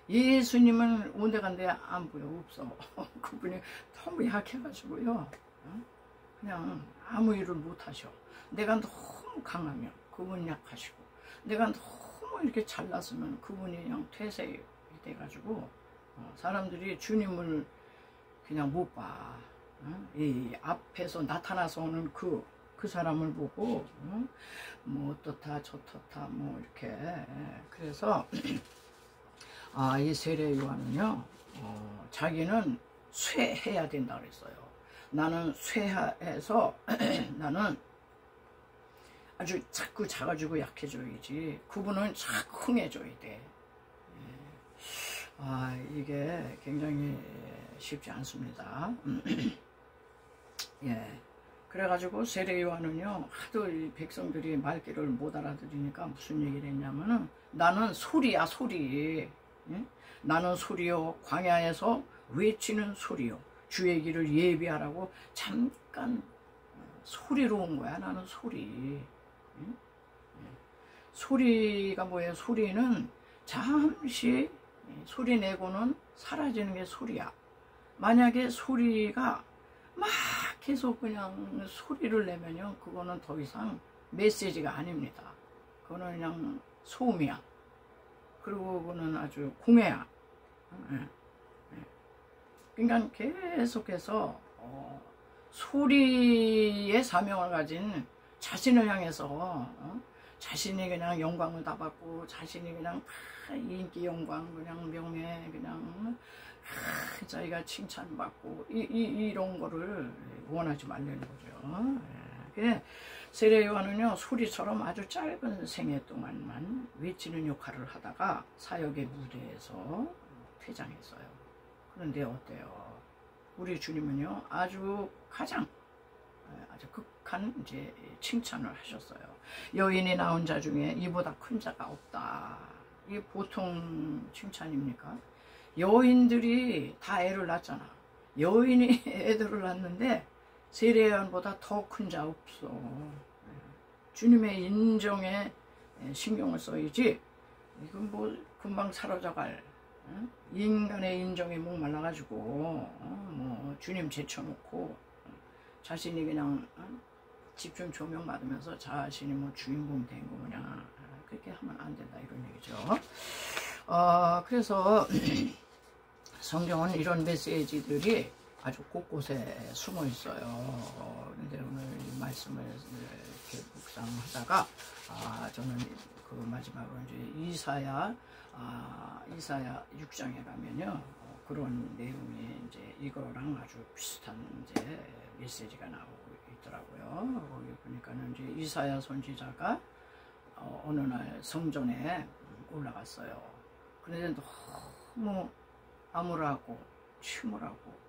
예수님은 온데간데 안 보여. 없어. 그분이 너무 약해가지고요. 그냥 아무 일을 못 하셔. 내가 너무 강하면 그분이 약하시고, 내가 너무 이렇게 잘났으면 그분이 그냥 퇴색이 돼가지고 사람들이 주님을 그냥 못 봐. 이 앞에서 나타나서 오는 그 사람을 보고 뭐 어떻다 저떻다 뭐 이렇게. 그래서 이 세례 요한은요 자기는 쇠해야 된다 그랬어요. 나는 쇠해서 나는 아주 자꾸 작아지고 약해져야지. 그분은 자꾸 흥해져야 돼. 이게 굉장히 쉽지 않습니다. 예. 그래가지고 세례 요한은요 하도 이 백성들이 말귀를 못 알아들으니까 무슨 얘기를 했냐면은 나는 소리야 소리. 예? 나는 소리요 광야에서 외치는 소리요 주의 길을 예비하라고 잠깐 소리로 온 거야. 나는 소리. 예? 소리가 뭐예요? 소리는 잠시 소리 내고는 사라지는 게 소리야. 만약에 소리가 막 계속 그냥 소리를 내면요 그거는 더 이상 메시지가 아닙니다. 그거는 그냥 소음이야. 그리고 그거는 아주 공해야. 그러니까 계속해서 소리의 사명을 가진 자신을 향해서 자신이 그냥 영광을 다 받고 자신이 그냥 다 인기 영광 그냥 명예 그냥 자기가 칭찬받고 이런 거를 원하지 말라는 거죠. 세례 요한은요 소리처럼 아주 짧은 생애 동안만 외치는 역할을 하다가 사역의 무대에서 퇴장했어요. 그런데 어때요? 우리 주님은요 아주 가장 아주 극한 이제 칭찬을 하셨어요. 여인이 낳은 자 중에 이보다 큰 자가 없다. 이게 보통 칭찬입니까? 여인들이 다 애를 낳잖아. 여인이 애들을 낳는데 세례 요한보다 더 큰 자 없어. 주님의 인정에 신경을 써야지. 이건 뭐 금방 사라져갈 인간의 인정에 목말라가지고 뭐 주님 제쳐놓고 자신이 그냥 집중 조명 받으면서 자신이 뭐 주인공 된 거냐 그렇게 하면 안 된다 이런 얘기죠. 그래서 성경은 이런 메시지들이 아주 곳곳에 숨어 있어요. 그런데 오늘 이 말씀을 이렇게 묵상하다가 저는 그 마지막으로 이제 이사야 6장에 가면요 그런 내용이 이제 이거랑 아주 비슷한 이제 메시지가 나오고 있더라고요. 거기 보니까는 이제 이사야 선지자가 어느 날 성전에 올라갔어요. 그런데 너무 암울하고 침울하고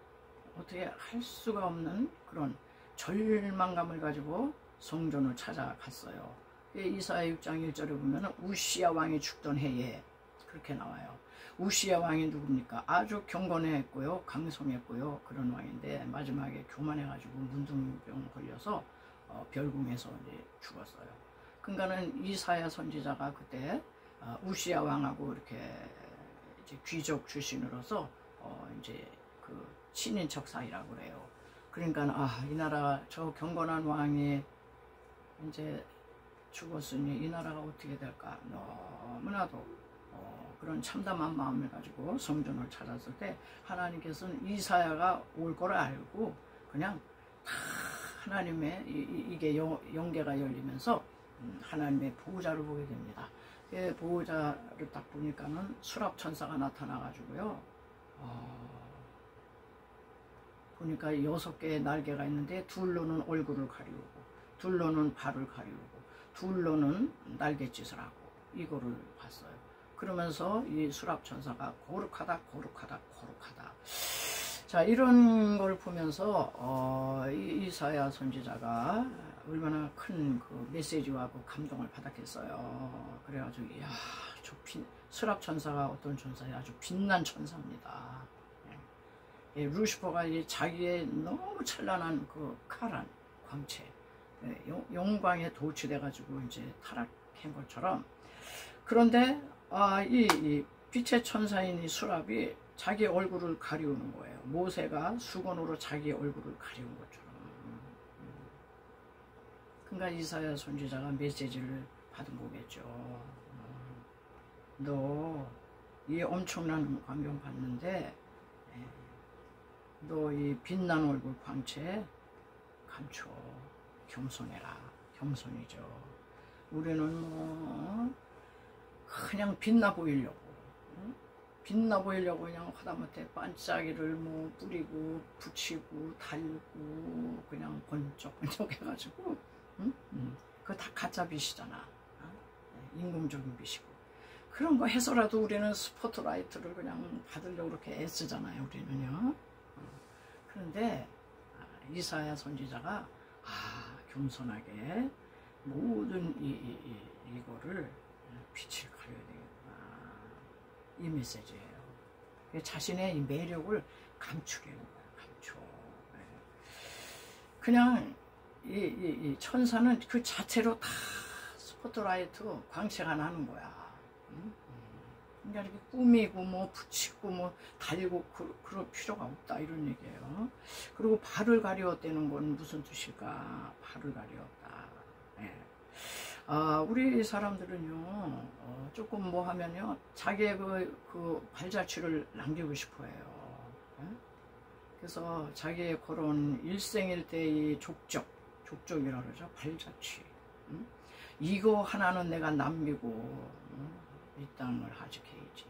어떻게 할 수가 없는 그런 절망감을 가지고 성전을 찾아갔어요. 이사야 6장 1절에 보면 우시야 왕이 죽던 해에 그렇게 나와요. 우시야 왕이 누굽니까? 아주 경건했고요 강성했고요 그런 왕인데 마지막에 교만해가지고 문둥병 걸려서 별궁에서 이제 죽었어요. 그러니까는 이사야 선지자가 그때 우시야 왕하고 이렇게 이제 귀족 출신으로서 이제 그 친인척 사이라고 그래요. 그러니까 이 나라 저 경건한 왕이 이제 죽었으니 이 나라가 어떻게 될까 너무나도 그런 참담한 마음을 가지고 성전을 찾았을 때 하나님께서는 이사야가 올 걸 알고 그냥 다 하나님의 이게 영계가 열리면서 하나님의 보호자를 보게 됩니다. 그 보호자를 딱 보니까는 수랍 천사가 나타나 가지고요 보니까 6개의 날개가 있는데 둘로는 얼굴을 가리우고 둘로는 발을 가리우고 둘로는 날갯짓을 하고 이거를 봤어요. 그러면서 이 수랍천사가 거룩하다 거룩하다 거룩하다. 자, 이런 걸 보면서 이사야 선지자가 얼마나 큰 그 메시지와 그 감동을 받았겠어요. 그래가지고 이야, 저 수랍천사가 어떤 천사야? 아주 빛난 천사입니다. 예, 루시퍼가 자기의 너무 찬란한 그 카란 광채, 영광에 도취돼가지고 이제 타락한 것처럼. 그런데 이 빛의 천사인 이 수랍이 자기 얼굴을 가리우는 거예요. 모세가 수건으로 자기 얼굴을 가리운 것처럼. 그러니까 이사야 선지자가 메시지를 받은 거겠죠. 너 이 엄청난 광경 봤는데 너 이 빛난 얼굴 광채 감춰. 겸손해라. 겸손이죠. 우리는 뭐 그냥 빛나 보이려고 그냥 하다못해 반짝이를 뭐 뿌리고 붙이고 달고 그냥 번쩍번쩍 해가지고 그거 다 가짜 빛이잖아. 인공적인 빛이고. 그런 거 해서라도 우리는 스포트라이트를 그냥 받으려고 그렇게 애쓰잖아요. 우리는요. 그런데 이사야 선지자가 겸손하게 모든 이거를 빛을 가려야 되겠구나. 이 메시지예요. 자신의 이 매력을 감추려는 거예요. 감춰. 그냥 이 천사는 그 자체로 다 스포트라이트 광채가 나는 거야. 그러니까 이렇게 꾸미고 뭐 붙이고 뭐 달고 그럴 필요가 없다 이런 얘기예요. 그리고 발을 가리웠다는 건 무슨 뜻일까? 발을 가리웠다. 우리 사람들은요 조금 뭐 하면요 자기의 그 발자취를 남기고 싶어해요. 그래서 자기의 그런 일생일대의 족적이라 그러죠. 발자취. 이거 하나는 내가 남기고 이 땅을 하직해야지.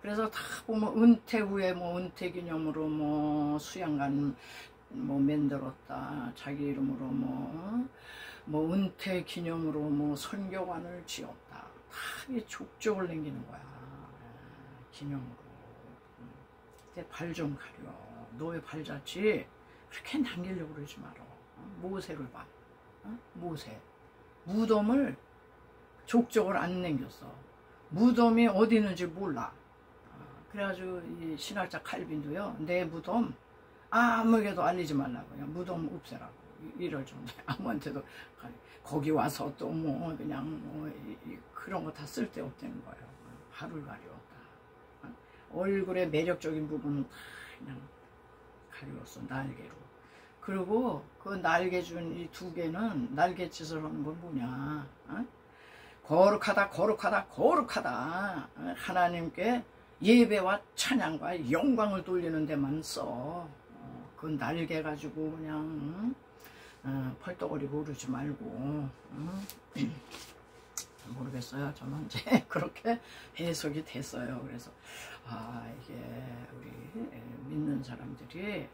그래서 다 보면 은퇴 후에 뭐 은퇴 기념으로 뭐 수양관 뭐 만들었다. 자기 이름으로 뭐 은퇴 기념으로 뭐 선교관을 지었다. 다 이 족적을 남기는 거야. 기념으로. 발 좀 가려. 너의 발자취 그렇게 남기려고 그러지 마라. 모세를 봐. 모세. 무덤을 족적을 안 남겼어. 무덤이 어디 있는지 몰라. 그래가지고 이 신학자 칼빈도요. 내 무덤 아무에게도 알리지 말라고. 그냥 무덤 없애라고. 이럴 정도에 아무한테도 거기 와서 또 뭐 그냥 뭐 그런 거 다 쓸데없다는 거예요. 발을 가리웠다. 얼굴의 매력적인 부분은 다 그냥 가리웠어. 날개로. 그리고 그 날개 준 이 2개는 날갯짓을 하는 건 뭐냐? 거룩하다 거룩하다 거룩하다. 하나님께 예배와 찬양과 영광을 돌리는 데만 써. 그 날개 가지고 그냥 펄떡거리고 그러지 말고. 모르겠어요. 저는 이제 그렇게 해석이 됐어요. 그래서 이게 우리 믿는 사람들이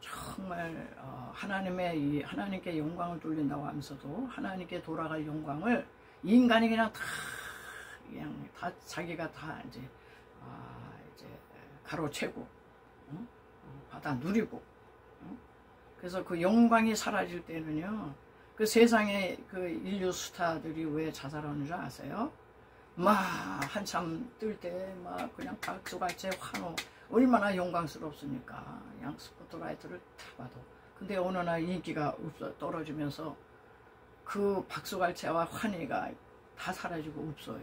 정말 하나님께 영광을 돌린다고 하면서도 하나님께 돌아갈 영광을 인간이 그냥 다 자기가 다 이제 가로채고 받아 누리고. 그래서 그 영광이 사라질 때는요. 그 세상에 그 인류 스타들이 왜 자살하는 줄 아세요? 막 한참 뜰 때 막 그냥 박수갈채 환호 얼마나 영광스럽습니까? 그냥 스포트라이트를 다 봐도. 근데 어느 날 인기가 떨어지면서 그 박수갈채와 환희가 다 사라지고 없어요.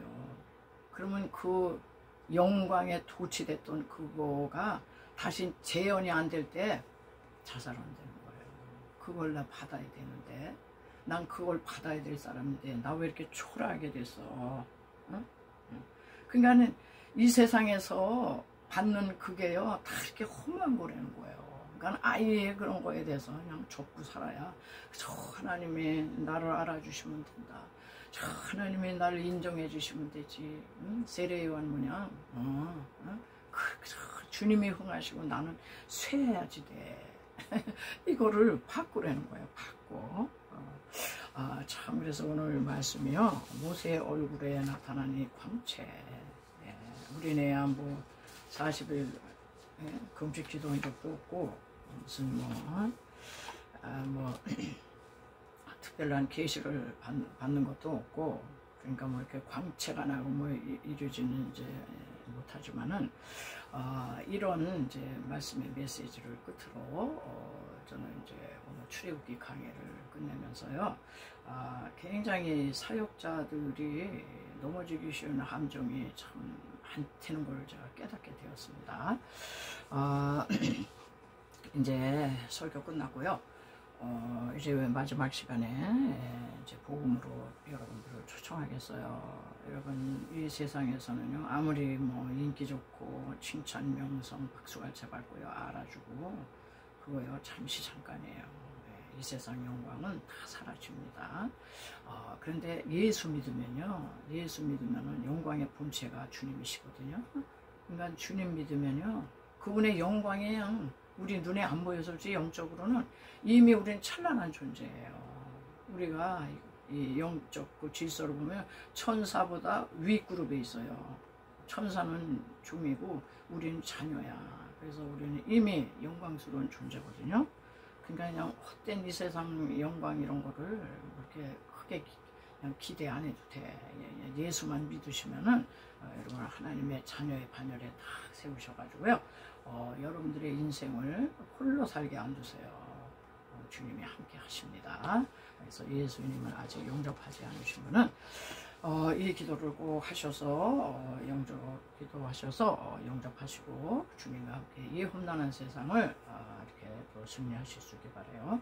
그러면 그 영광에 도취됐던 그거가 다시 재현이 안 될 때 자살한다는 거예요. 그걸 나 받아야 되는데 난 그걸 받아야 될 사람인데 나 왜 이렇게 초라하게 됐어? 그러니까는 이 세상에서 받는 그게요 다 이렇게 험한 거라는 거예요. 그러니까 아예 그런 거에 대해서 그냥 접고 살아야 저 하나님이 나를 알아주시면 된다. 저 하나님이 나를 인정해 주시면 되지. 세례요한 뭐냐? 주님이 흥하시고 나는 쇠해야지 돼. 이거를 바꾸라는 거예요. 바꿔. 참 그래서 오늘 말씀이요. 모세의 얼굴에 나타난 이 광채. 예, 우리네야 뭐 40일 금식 기도한 적도 없고 무슨 뭐 특별한 계시를 받는 것도 없고, 그러니까 뭐 이렇게 광채가 나고 뭐 이루어지는 이제 못하지만은 이런 이제 말씀의 메시지를 끝으로 저는 이제 오늘 출애굽기 강의를 끝내면서요, 굉장히 사역자들이 넘어지기 쉬운 함정이 참 많다는 걸 제가 깨닫게 되었습니다. 이제 설교 끝났고요. 이제 마지막 시간에 이제 복음으로 여러분들을 초청하겠어요. 여러분, 이 세상에서는요, 아무리 뭐 인기 좋고 칭찬, 명성, 박수가 제발고요 알아주고 그거요 잠시 잠깐이에요. 이 세상 영광은 다 사라집니다. 그런데 예수 믿으면요, 예수 믿으면은 영광의 본체가 주님이시거든요. 그러니까 주님 믿으면요, 그분의 영광이 그냥 우리 눈에 안 보여서지 영적으로는 이미 우리는 찬란한 존재예요. 우리가 이 영적 그 질서를 보면 천사보다 윗그룹에 있어요. 천사는 종이고 우리는 자녀야. 그래서 우리는 이미 영광스러운 존재거든요. 그러니까 그냥 헛된 이 세상 영광 이런 거를 그렇게 크게 그냥 기대 안 해도 돼. 예수만 믿으시면은 여러분 하나님의 자녀의 반열에 다 세우셔가지고요, 여러분들의 인생을 홀로 살게 안 두세요. 주님이 함께 하십니다. 그래서 예수님을 아직 영접하지 않으신 분은 이 기도를 꼭 하셔서 기도하셔서 영접하시고 주님과 함께 이 험난한 세상을 이렇게 또 승리하실 수 있게 바라요.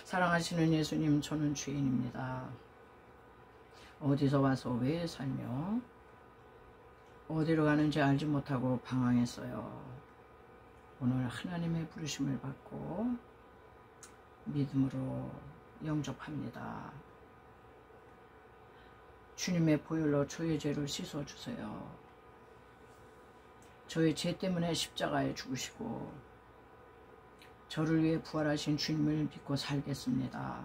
사랑하시는 예수님, 저는 죄인입니다. 어디서 와서 왜 살며 어디로 가는지 알지 못하고 방황했어요. 오늘 하나님의 부르심을 받고 믿음으로 영접합니다. 주님의 보혈로 저의 죄를 씻어주세요. 저의 죄 때문에 십자가에 죽으시고 저를 위해 부활하신 주님을 믿고 살겠습니다.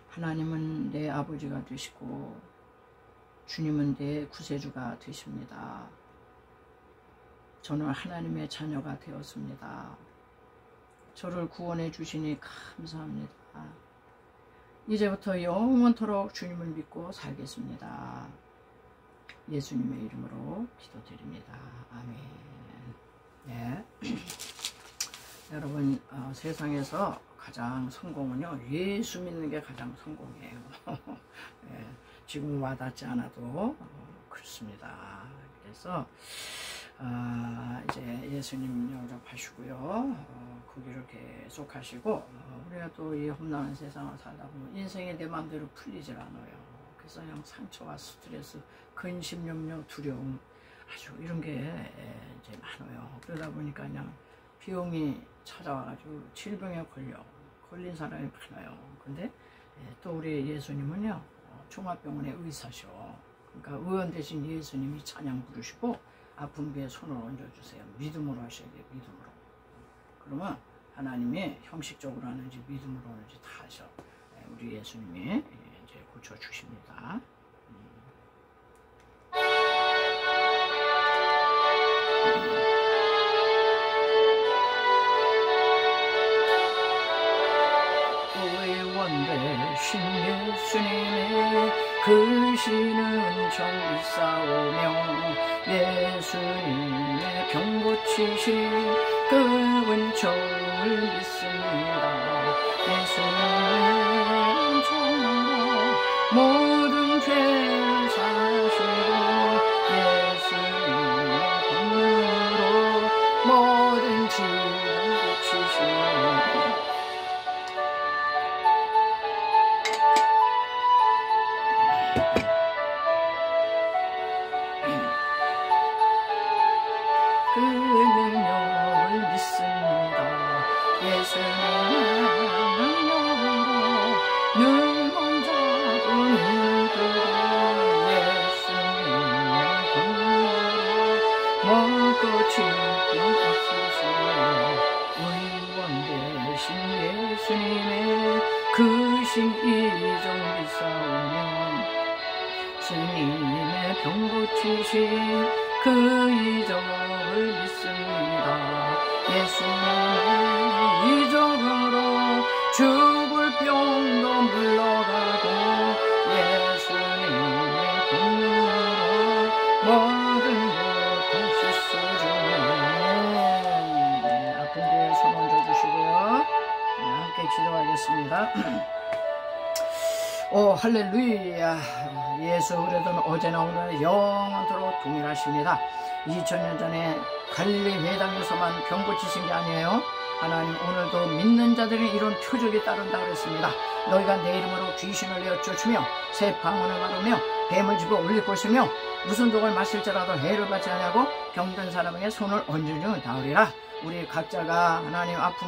하나님은 내 아버지가 되시고 주님은 내 구세주가 되십니다. 저는 하나님의 자녀가 되었습니다. 저를 구원해 주시니 감사합니다. 이제부터 영원토록 주님을 믿고 살겠습니다. 예수님의 이름으로 기도드립니다. 아멘. 네. 여러분, 세상에서 가장 성공은요, 예수 믿는 게 가장 성공이에요. 네, 지금 와닿지 않아도 그렇습니다. 그래서 이제 예수님 영접하시고요, 그 길을 계속 하시고, 우리가 또 이 험난한 세상을 살다 보면 인생이 내 마음대로 풀리질 않아요. 그래서 그냥 상처와 스트레스, 근심, 염려, 두려움, 아주 이런 게 이제 많아요. 그러다 보니까 그냥 비용이 찾아와가지고 질병에 걸린 사람이 많아요. 근데 또 우리 예수님은요, 종합병원의 의사셔. 그러니까 의원 대신 예수님이 찬양 부르시고 아픈 배에 손을 얹어주세요. 믿음으로 하셔야 돼요. 믿음으로. 그러면 하나님이 형식적으로 하는지 믿음으로 하는지 다 하셔. 우리 예수님이 이제 고쳐주십니다. 의원되신 예수님의 그 신은 정리 싸우며 예수님의 병 고치신 그 은총을 믿습니다. 예수님의 정으로 모든 죄를 사시고 예수님의 분으로 모든 짐을 고치시고 그 능력을 믿습니다. 예수님의 능력으로 눈먼 자도 눈을 그 신이종 믿사오며 주님의 병 고치신 그 이적을 믿습니다. 예수님의 이적으로 죽을 병도 물러가고 예수님의 분으로 모든 고통 씻어주네. 아픈 데에 손 얹어주시고요. 함께 기도하겠습니다. 오 할렐루야. 예수 그래도 어제나 오늘 영원토록 동일하십니다. 2000년 전에 갈릴리 회당에서만 병 고치신 게 아니에요. 하나님 오늘도 믿는 자들이 이런 표적이 따른다 그랬습니다. 너희가 내 이름으로 귀신을 내어 쫓으며 새 방언을 가르며 뱀을 집어 올릴 것이며 무슨 독을 마실지라도 해를 받지 않냐고 병든 사람에게 손을 얹으니 닿으리라. 우리 각자가 하나님 아픔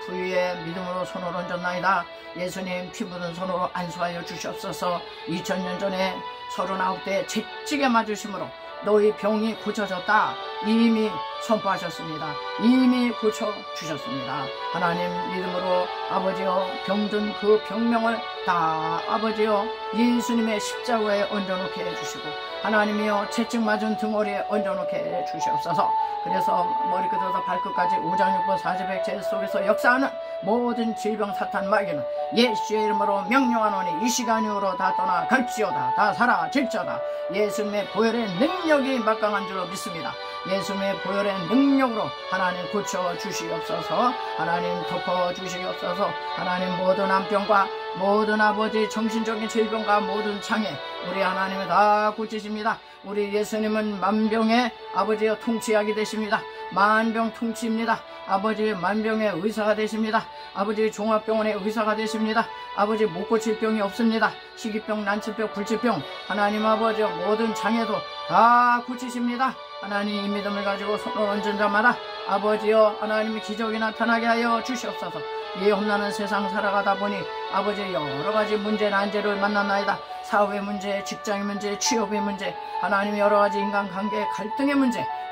부위에 믿음으로 손을 얹었나이다. 예수님 피 묻은 손으로 안수하여 주시옵소서. 2000년 전에 39대 채찍에 맞으심으로 너희 병이 고쳐졌다 이미 선포하셨습니다. 이미 고쳐주셨습니다. 하나님 믿음으로 아버지여 병든 그 병명을 다 아버지여 예수님의 십자가에 얹어놓게 해주시고 하나님이여 채찍 맞은 등허리에 얹어놓게 해주시옵소서. 그래서 머리끝부터 발끝까지 우장육부 사지백체 속에서 역사하는 모든 질병 사탄 마귀는 예수의 이름으로 명령하노니 이 시간 이후로 다 떠나 갈지어다. 다 사라질지어다. 예수님의 보혈의 능력이 막강한 줄로 믿습니다. 예수님의 보혈의 능력으로 하나님 고쳐주시옵소서. 하나님 덮어주시옵소서. 하나님 모든 암병과 모든 아버지 정신적인 질병과 모든 장애 우리 하나님은 다 고치십니다. 우리 예수님은 만병의 아버지여 통치약이 되십니다. 만병 통치입니다. 아버지 만병의 의사가 되십니다. 아버지 종합병원의 의사가 되십니다. 아버지 못 고칠 병이 없습니다. 희귀병, 난치병, 불치병 하나님 아버지 모든 장애도 다 고치십니다. 하나님 이 믿음을 가지고 손을 얹은 자마다 아버지여 하나님의 기적이 나타나게 하여 주시옵소서. 이 험난한 세상 살아가다 보니 아버지 여러가지 문제 난제를 만났나이다. 사업의 문제, 직장의 문제, 취업의 문제 하나님 여러가지 인간관계 갈등의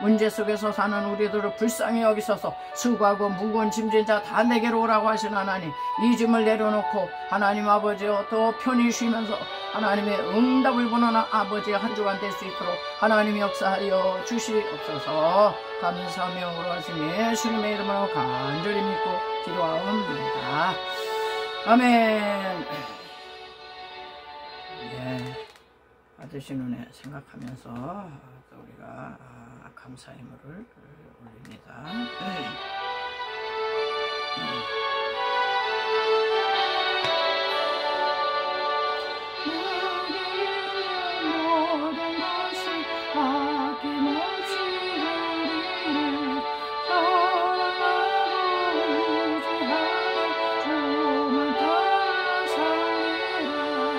문제 속에서 사는 우리들을 불쌍히 여기소서. 수고하고 무거운 짐진 자 다 내게로 오라고 하신 하나님 이 짐을 내려놓고 하나님 아버지여 또 편히 쉬면서 하나님의 응답을 보는 아버지의 한 주간 될 수 있도록 하나님이 역사하여 주시옵소서. 감사하며 오라하신 예수님의 이름으로 간절히 믿고 기도하옵나이다. 아멘. 예, 받으신 은혜 생각하면서 또 우리가 감사의 물을 올립니다. 모든 것을 아낌없이 우리를 사랑하고 의지하고 주만 따라 살리라.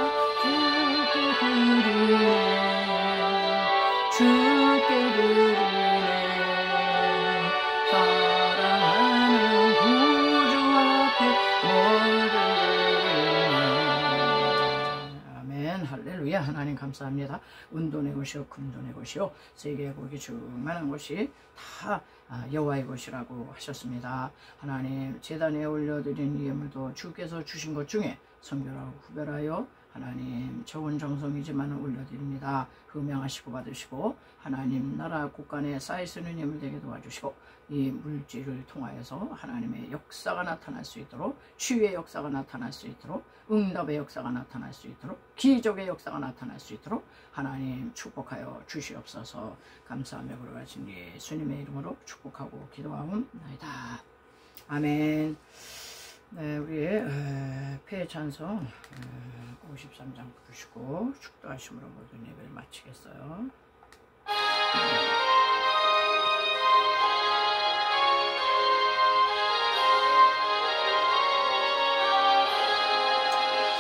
주께 드리네 사랑하는 구주 앞에 모든 아멘. 할렐루야. 하나님 감사합니다. 은돈의 곳이요 금돈의 곳이요 세계의 복이 충만한 곳이 다 여호와의 것이라고 하셨습니다. 하나님 제단에 올려드린 예물도 주께서 주신 것 중에 선별하고 구별하여 하나님 적은 정성이지만 올려드립니다. 흠양하시고 받으시고 하나님 나라 곳간에 쌓여있는 예물 되게 도와주시고 이 물질을 통하여서 하나님의 역사가 나타날 수 있도록 치유의 역사가 나타날 수 있도록 응답의 역사가 나타날 수 있도록 기적의 역사가 나타날 수 있도록 하나님 축복하여 주시옵소서. 감사하며 그러가신 예수님의 이름으로 축복하고 기도하옵나이다. 아멘. 네, 우리 폐 찬송 53장 부르시고 축도하심으로 모든 예배를 마치겠어요.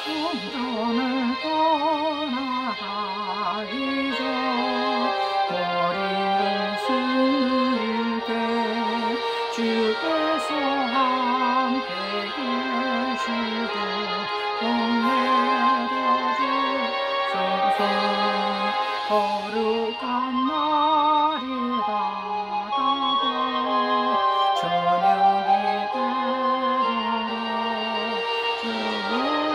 성전을 떠나가기 전 머리를 숙일 때 주께서 함께 계시고 내려주소서. 거룩한 날이 다가고 저녁이 되도록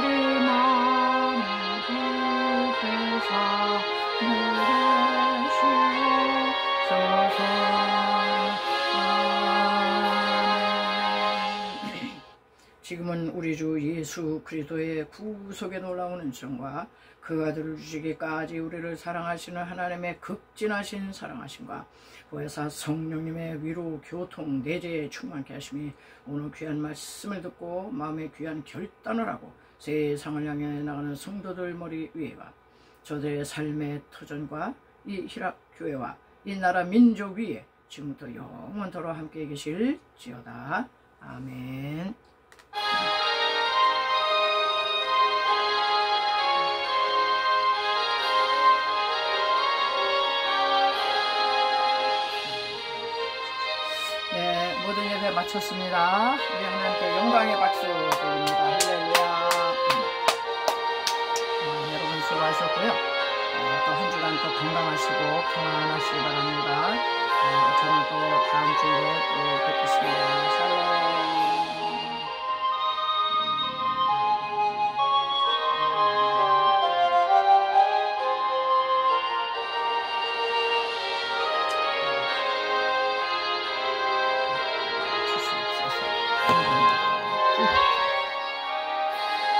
우리 주 예수 그리스도의 구속에 놀라운 은총과 그 아들을 주시기까지 우리를 사랑하시는 하나님의 극진하신 사랑하심과 보혜사 성령님의 위로 교통 내재에 충만케 하심이 오늘 귀한 말씀을 듣고 마음의 귀한 결단을 하고 세상을 향해 나가는 성도들 머리 위에와 저들의 삶의 터전과 이 희락교회와 이 나라 민족 위에 지금부터 영원토록 함께 계실지어다. 아멘. 네, 모든 예배 마쳤습니다. 우리 하나님께 영광의 박수 드립니다. 할렐루야. 여러분 수고하셨고요. 또 한 주간 또 건강하시고 평안하시기 바랍니다.